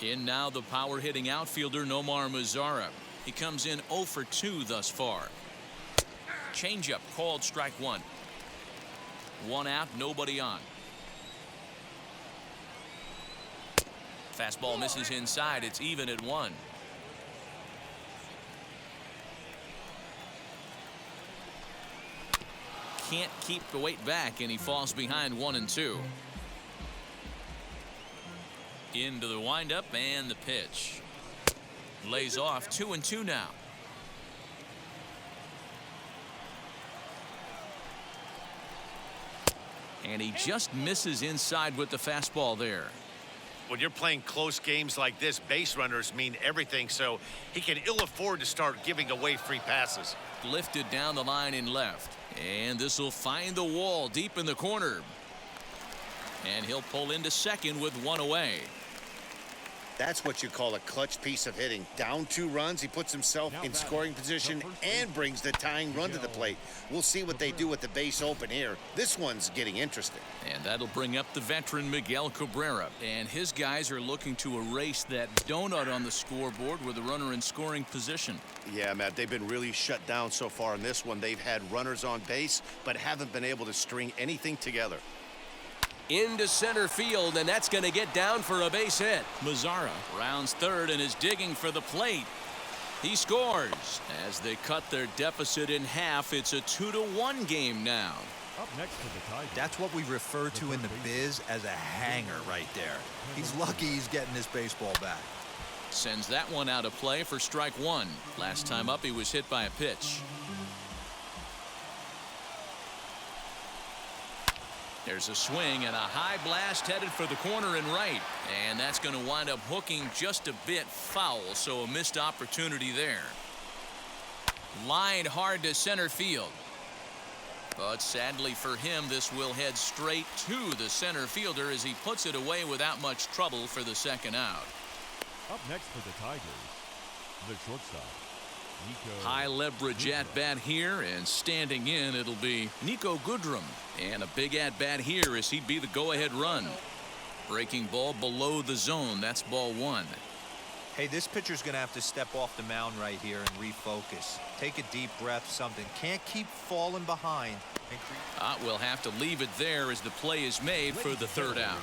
In now the power hitting outfielder Nomar Mazara. He comes in 0 for 2 thus far. Changeup called strike 1. 1 out, nobody on. Fastball misses inside. It's even at 1. Can't keep the weight back, and he falls behind 1-2. Into the windup and the pitch. Lays off 2-2 now. And he just misses inside with the fastball there. When you're playing close games like this, base runners mean everything, so he can ill afford to start giving away free passes. Lifted down the line in left. And this will find the wall deep in the corner. And he'll pull into second with 1 away. That's what you call a clutch piece of hitting. Down 2 runs, he puts himself in scoring position and brings the tying run to the plate. We'll see what they do with the base open here. This one's getting interesting. And that'll bring up the veteran Miguel Cabrera. And his guys are looking to erase that donut on the scoreboard with a runner in scoring position. Yeah, Matt, they've been really shut down so far in this one. They've had runners on base, but haven't been able to string anything together. Into center field, and that's going to get down for a base hit. Mazara rounds third and is digging for the plate. He scores as they cut their deficit in half. It's a 2-1 game now. Up next to the Tigers. That's what we refer to in the biz as a hanger right there. He's lucky he's getting his baseball back. Sends that one out of play for strike 1. Last time up, he was hit by a pitch. There's a swing and a high blast headed for the corner and right. And that's going to wind up hooking just a bit foul, so a missed opportunity there. Lined hard to center field. But sadly for him, this will head straight to the center fielder as he puts it away without much trouble for the second out. Up next for the Tigers, the shortstop, Nico. High leverage at bat here, and standing in, it'll be Nico Goodrum. And a big at bat here as he'd be the go-ahead run. Breaking ball below the zone. That's ball 1. Hey, this pitcher's going to have to step off the mound right here and refocus. Take a deep breath, something. Can't keep falling behind. We'll have to leave it there as the play is made for the third out.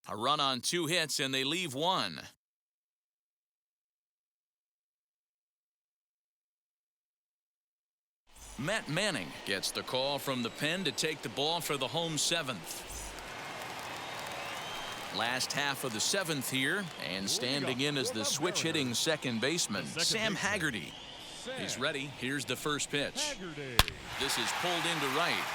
A run on 2 hits, and they leave 1. Matt Manning gets the call from the pen to take the ball for the home 7th. Last half of the 7th here, and standing in as the switch hitting second baseman, Sam Haggerty. He's ready. Here's the first pitch. This is pulled into right,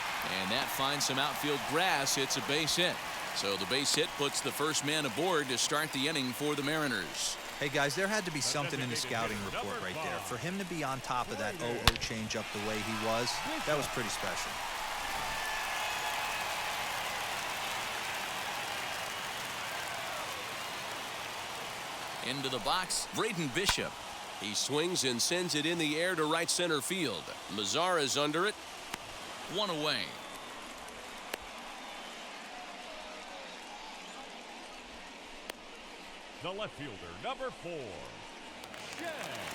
and that finds some outfield grass. It's a base hit. So the base hit puts the first man aboard to start the inning for the Mariners. Hey guys, there had to be something in the scouting report right there. For him to be on top of that 0-0 changeup the way he was, that was pretty special. Into the box, Braden Bishop. He swings and sends it in the air to right center field. Mazara's under it. One away. The left fielder, number 4.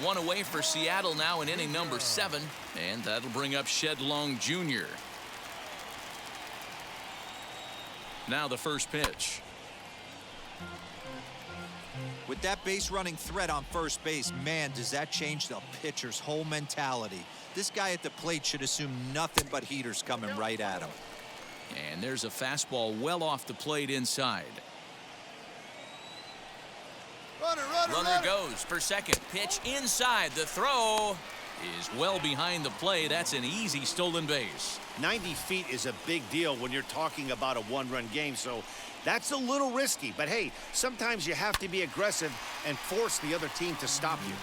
One away for Seattle now in inning number 7, and that'll bring up Shed Long Jr. Now the first pitch. With that base running threat on first base, man, does that change the pitcher's whole mentality. This guy at the plate should assume nothing but heaters coming right at him. And there's a fastball well off the plate inside. Runner goes for second. Pitch inside. The throw is well behind the plate. That's an easy stolen base. 90 feet is a big deal when you're talking about a one-run game, so that's a little risky. But hey, sometimes you have to be aggressive and force the other team to stop you.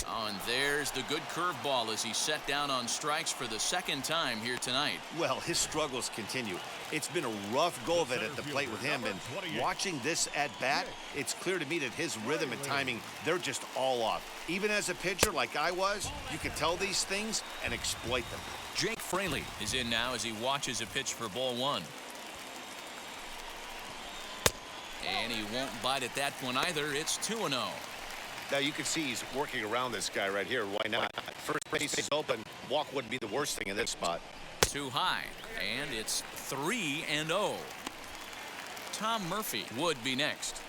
Oh, and there's the good curveball as he's set down on strikes for the second time here tonight. Well, his struggles continue. It's been a rough go of it at the plate with him, and watching this at bat, it's clear to me that his rhythm and timing, they're just all off. Even as a pitcher like I was, you can tell these things and exploit them. Jake Fraley is in now as he watches a pitch for ball 1. And he won't bite at that one either. It's 2-0. Now you can see he's working around this guy right here. Why not? First base is open. Walk wouldn't be the worst thing in this spot. Too high, and it's 3-0. Tom Murphy would be next.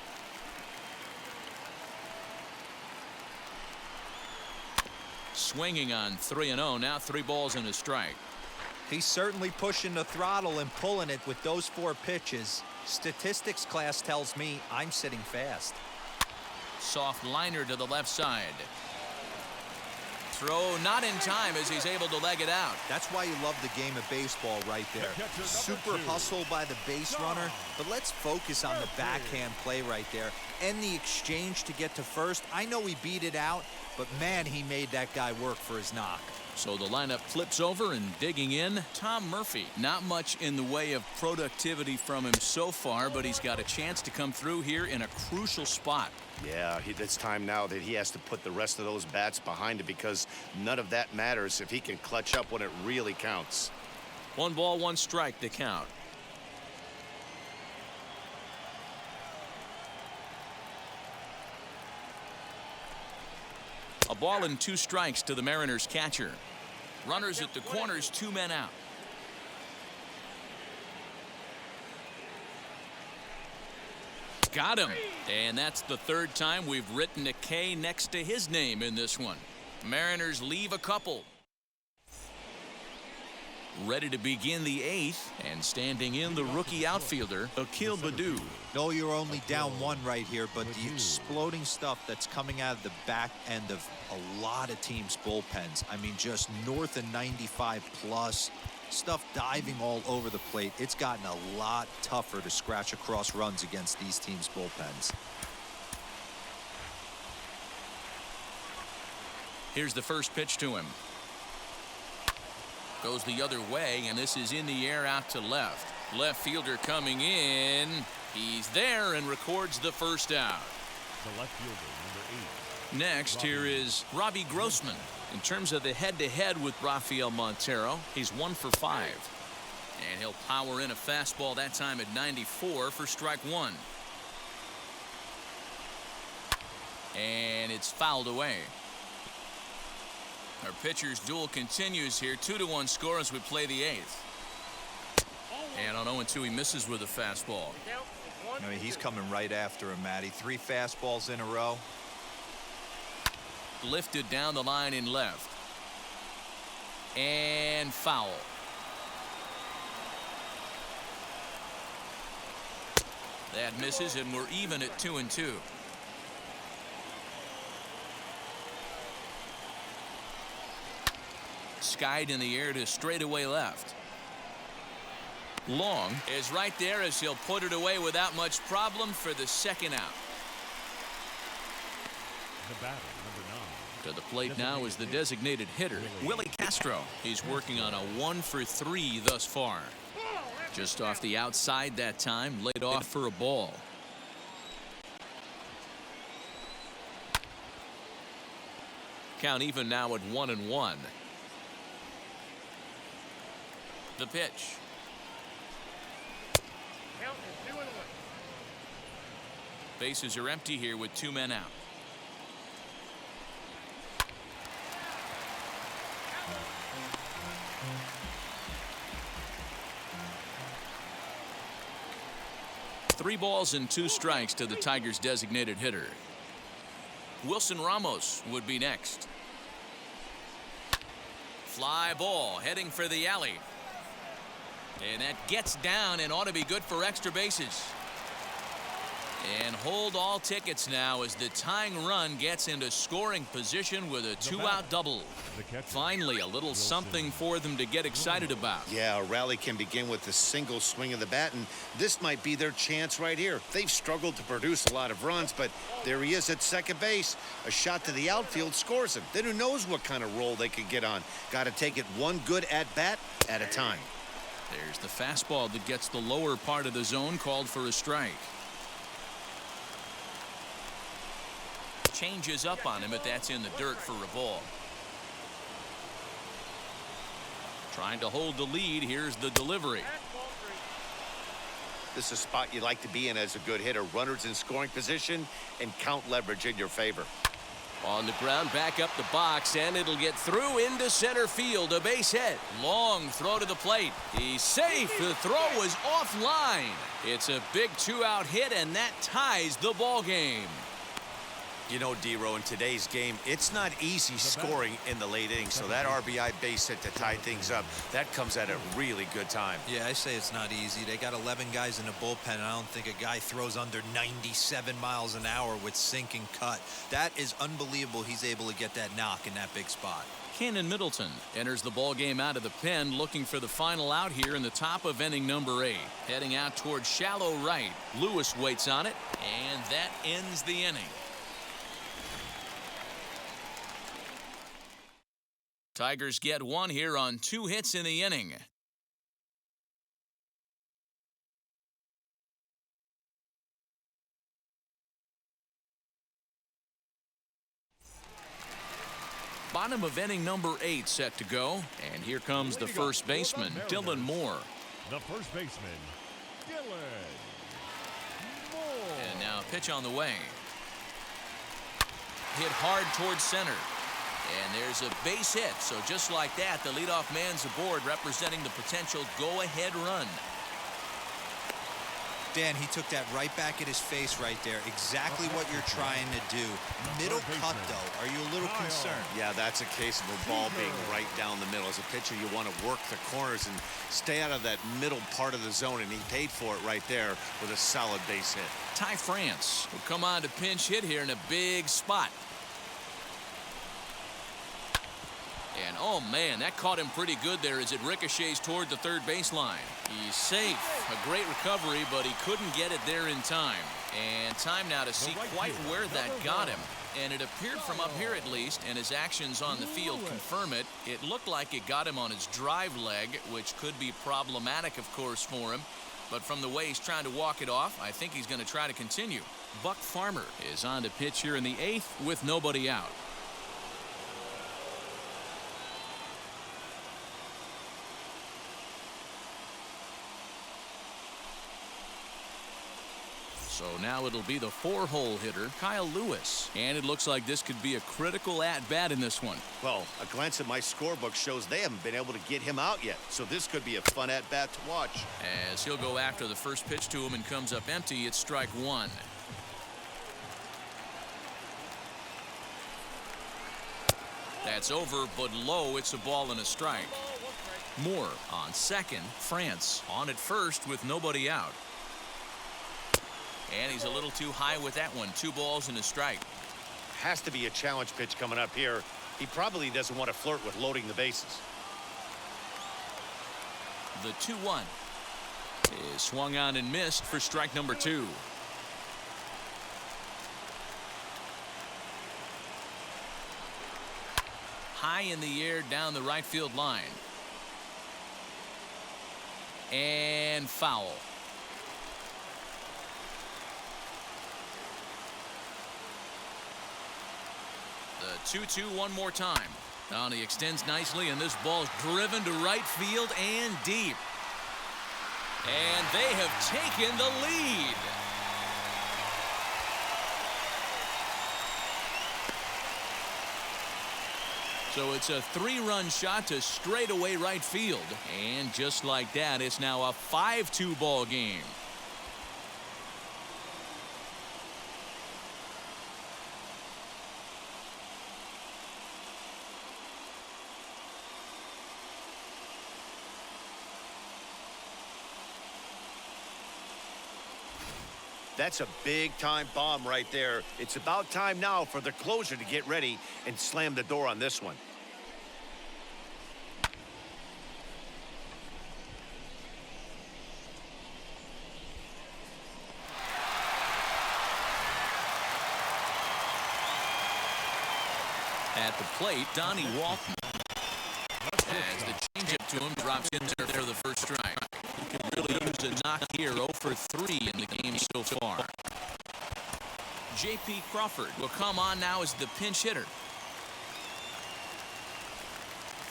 Swinging on 3-0. Now 3 balls and a strike. He's certainly pushing the throttle and pulling it with those 4 pitches. Statistics class tells me I'm sitting fast. Soft liner to the left side. Throw not in time as he's able to leg it out. That's why you love the game of baseball right there. Super hustle by the base runner, but let's focus on the backhand play right there. And the exchange to get to first. I know he beat it out, but man, he made that guy work for his knock. So the lineup flips over and digging in, Tom Murphy. Not much in the way of productivity from him so far, but he's got a chance to come through here in a crucial spot. Yeah, it's time now that he has to put the rest of those bats behind it, because none of that matters if he can clutch up when it really counts. 1 ball, 1 strike to count. A ball and 2 strikes to the Mariners catcher. Runners at the corners, 2 men out. Got him. And that's the 3rd time we've written a K next to his name in this one. Mariners leave a couple. Ready to begin the 8th, and standing in the rookie outfielder, Akil Baddoo. No, you're only down 1 right here, but the exploding stuff that's coming out of the back end of a lot of teams' bullpens. I mean, just north of 95 plus. Stuff diving all over the plate. It's gotten a lot tougher to scratch across runs against these teams' bullpens. Here's the first pitch to him. Goes the other way, and this is in the air out to left. Left fielder coming in. He's there and records the first out. The left fielder, number 8. Next, here is Robbie Grossman. In terms of the head-to-head with Rafael Montero, he's 1 for 5. And he'll power in a fastball that time at 94 for strike 1. And it's fouled away. Our pitcher's duel continues here. 2-1 score as we play the 8th. And on 0-2, he misses with a fastball. I mean, he's coming right after him, Matty. 3 fastballs in a row. Lifted down the line in left. And foul. That misses, and we're even at 2-2. skied in the air to straightaway left. Long is right there as he'll put it away without much problem for the second out. The batter, number 9. To the plate now is the designated hitter, Willie Castro. He's working on a 1-for-3 thus far. Just off the outside that time, laid off for a ball. Count even now at 1-1. The pitch. Bases are empty here with 2 men out. Three balls and 2 strikes to the Tigers' designated hitter. Wilson Ramos would be next. Fly ball heading for the alley. And that gets down and ought to be good for extra bases. And hold all tickets now as the tying run gets into scoring position with a 2-out double. Finally, a little something for them to get excited about. Yeah, a rally can begin with a single swing of the bat, and this might be their chance right here. They've struggled to produce a lot of runs, but there he is at second base. A shot to the outfield scores him. Then who knows what kind of roll they could get on. Got to take it one good at-bat at a time. There's the fastball that gets the lower part of the zone, called for a strike. Changes up on him, but that's in the dirt for a ball. Trying to hold the lead. Here's the delivery. This is a spot you like to be in as a good hitter. Runners in scoring position and count leverage in your favor. On the ground, back up the box, and it'll get through into center field. A base hit. Long throw to the plate. He's safe. The throw was offline. It's a big 2-out hit, and that ties the ball game. You know, D-Row, in today's game, it's not easy scoring in the late innings, so that RBI base hit to tie things up, that comes at a really good time. Yeah, I say it's not easy. They got 11 guys in the bullpen, and I don't think a guy throws under 97 miles an hour with sink and cut. That is unbelievable he's able to get that knock in that big spot. Cannon Middleton enters the ball game out of the pen, looking for the final out here in the top of inning number 8. Heading out towards shallow right. Lewis waits on it, and that ends the inning. Tigers get 1 here on 2 hits in the inning. Bottom of inning number 8 set to go. And here comes the first baseman, Dylan Moore. The first baseman, Dylan Moore. And now pitch on the way. Hit hard towards center. And there's a base hit. So just like that, the leadoff man's aboard, representing the potential go-ahead run. Dan, he took that right back at his face right there. Exactly what you're trying to do. Middle cut, though. Are you a little concerned? Yeah, that's a case of a ball being right down the middle. As a pitcher, you want to work the corners and stay out of that middle part of the zone, and he paid for it right there with a solid base hit. Ty France will come on to pinch hit here in a big spot. And oh man, that caught him pretty good there as it ricochets toward the third baseline. He's safe. A great recovery, but he couldn't get it there in time. And time now to see quite where that got him. And it appeared from up here at least, and his actions on the field confirm it. It looked like it got him on his drive leg, which could be problematic, of course, for him. But from the way he's trying to walk it off, I think he's going to try to continue. Buck Farmer is on to pitch here in the 8th with nobody out. So now it'll be the 4-hole hitter, Kyle Lewis. And it looks like this could be a critical at-bat in this one. Well, a glance at my scorebook shows they haven't been able to get him out yet. So this could be a fun at-bat to watch. As he'll go after the first pitch to him and comes up empty, it's strike 1. That's over, but low. It's a ball and a strike. Moore on second. France on at first with nobody out. And he's a little too high with that one. 2 balls and a strike. Has to be a challenge pitch coming up here. He probably doesn't want to flirt with loading the bases. The 2-1 is swung on and missed for strike number 2. High in the air down the right field line. And foul. The 2-2 one more time. Now he extends nicely, and this ball's driven to right field and deep. And they have taken the lead. So it's a 3-run shot to straightaway right field. And just like that, it's now a 5-2 ball game. That's a big-time bomb right there. It's about time now for the closer to get ready and slam the door on this one. At the plate, Donnie Walton. As the changeup to him drops in there for the first strike. He could really use a knock here. 0 for 3 in the game so far. J.P. Crawford will come on now as the pinch hitter.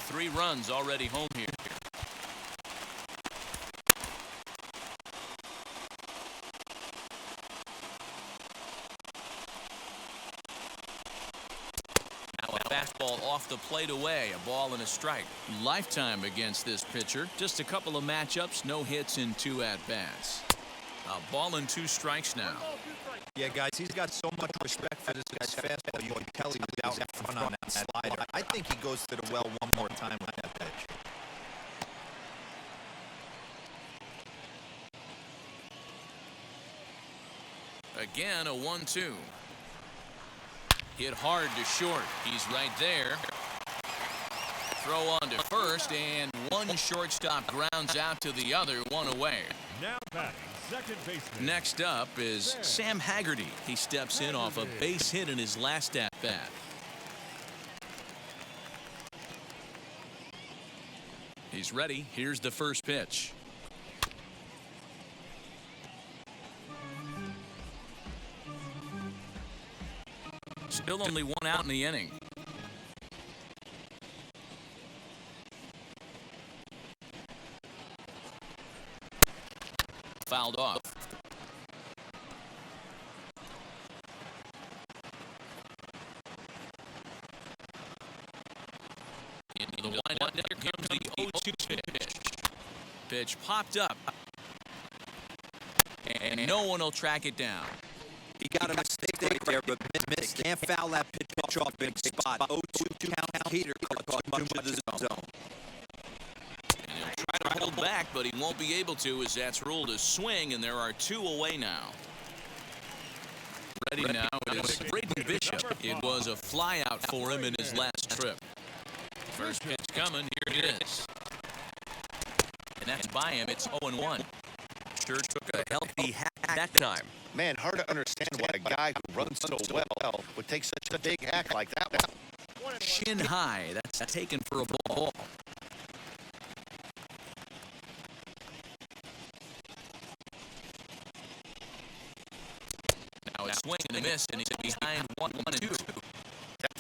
3 runs already home here. Fastball off the plate away. A ball and a strike. Lifetime against this pitcher. Just a couple of matchups. No hits in 2 at-bats. A ball and 2 strikes now. Yeah, guys, he's got so much respect for this guy's fastball. You can tell he was out in front on that slider. I think he goes to the well one more time with that pitch. Again, a 1-2. Hit hard to short. He's right there. Throw on to first, and one shortstop grounds out to the other, 1 away. Now batting, second baseman. Next up is Sam Haggerty. He steps in off a base hit in his last at-bat. He's ready. Here's the first pitch. Still only 1 out in the inning. Fouled off. Into the windup. Here comes the 0-2 pitch. Pitch popped up. And no one will track it down. He got a mistake right there, but missed. Can't foul that pitch off big spot. 0-2 count. Heater caught too much of the zone. And he'll try to hold back, but he won't be able to, as that's ruled a swing, and there are 2 away now. Ready now is Braden Bishop. It was a flyout for him in his last trip. First pitch coming. Here it is. And that's by him. It's 0-1. Sure took a healthy hack that time. Man, hard to understand why a guy who runs so well would take such a big hack like that one. Shin high. That's taken for a ball. Now a swing and a miss, and he's behind 1-2.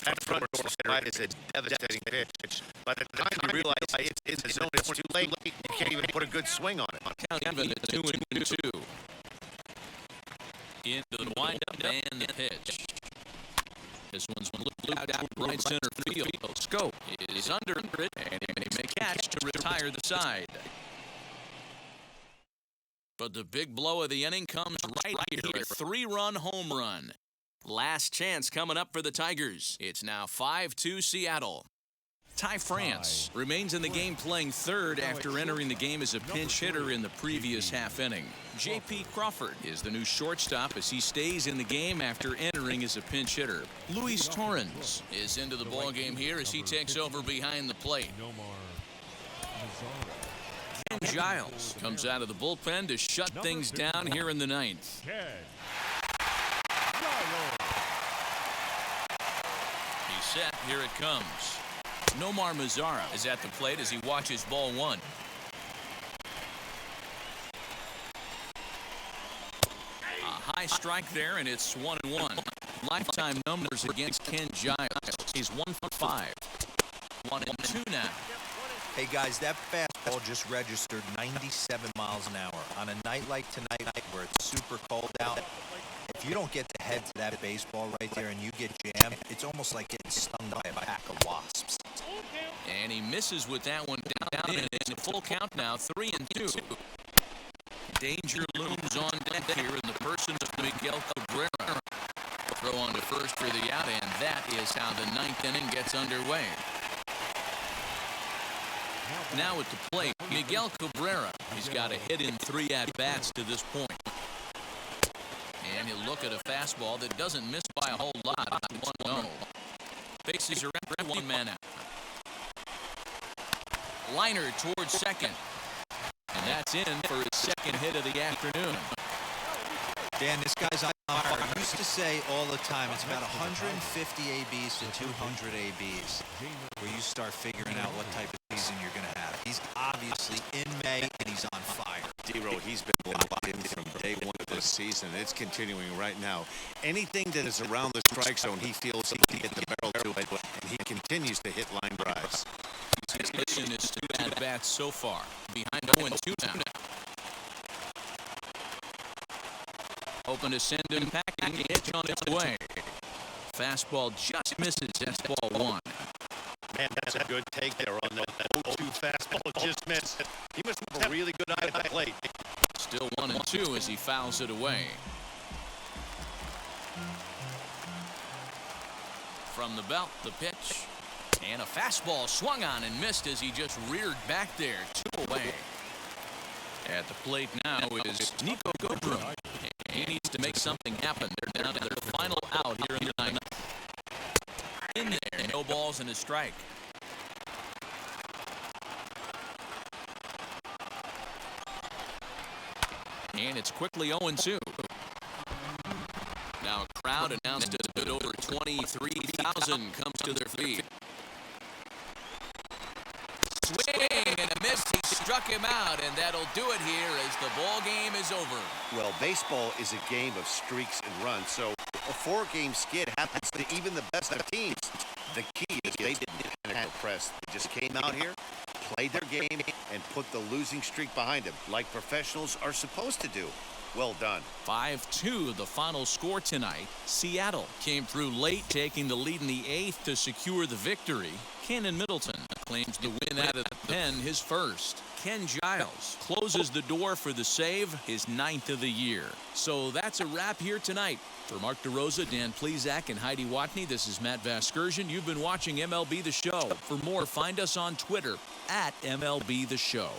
That front slide is a devastating pitch. By the time you realize it's in the zone, it's too late. You can't even put a good swing on it. Count even at 2-2. Into the windup and the pitch. This one's looped out right center field. Scope is under it, and he makes a catch to retire the side. But the big blow of the inning comes right here. A 3-run home run. Last chance coming up for the Tigers. It's now 5-2 Seattle. Ty France remains in the game playing third after entering the game as a pinch hitter in the previous half inning. J.P. Crawford is the new shortstop as he stays in the game after entering as a pinch hitter. Luis Torrens is into the ball game here as he takes over behind the plate. Ken Giles comes out of the bullpen to shut things down here in the ninth. He's set. Here it comes. Nomar Mazara is at the plate as he watches ball one. A high strike there, and it's 1-1. Lifetime numbers against Ken Giles. He's 1 for 5. 1-2 now. Hey guys, that fastball just registered 97 miles an hour. On a night like tonight where it's super cold out, if you don't get the head to that baseball right there and you get jammed, it's almost like getting stung by a pack of wasps. And he misses with that one down in. It's a full count now, 3-2. Danger looms on deck here in the person of Miguel Cabrera. Throw on to first for the out, and that is how the ninth inning gets underway. Now at the plate, Miguel Cabrera. He's got a hit in 3 at-bats to this point. And he'll look at a fastball that doesn't miss by a whole lot. 1-0. Bases are empty, 1 man out. Liner towards second. And that's in for his second hit of the afternoon. Dan, this guy's on fire. I used to say all the time, it's about 150 ABs to 200 ABs where you start figuring out what type of season you're going to have. He's obviously in May, and he's on fire. D-Road, he's been locked in from day one of this season. It's continuing right now. Anything that is around the strike zone, he feels he can get the barrel to it, and he continues to hit line drives. His mission is 2 at-bats so far. Behind 0-2 now. Hoping to send him packing, hitch on its way. Fastball just misses. That's ball 1. Man, that's a good take there on that 0-2 fastball. Just missed. He must have a really good eye at the plate. Still 1-2 as he fouls it away. From the belt, the pitch. And a fastball swung on and missed as he just reared back there. 2 away. At the plate now is Nico Goodrum. He needs to make something happen. They're down to their final out here in the ninth. In there, no balls and a strike. And it's quickly 0-2. Now a crowd announced a bit over 23,000 comes to their feet. Swing and a miss. He struck him out, and that'll do it here as the ball game is over. Well, baseball is a game of streaks and runs, so a 4-game skid happens to even the best of teams. The key is they didn't panic or press. They just came out here, played their game, and put the losing streak behind them, like professionals are supposed to do. Well done. 5-2 the final score tonight. Seattle came through late, taking the lead in the 8th to secure the victory. Cannon Middleton claims the win out of the pen, his first. Ken Giles closes the door for the save, his 9th of the year. So that's a wrap here tonight. For Mark DeRosa, Dan Plesac, and Heidi Watney, this is Matt Vasgersian. You've been watching MLB The Show. For more, find us on Twitter @MLB The Show.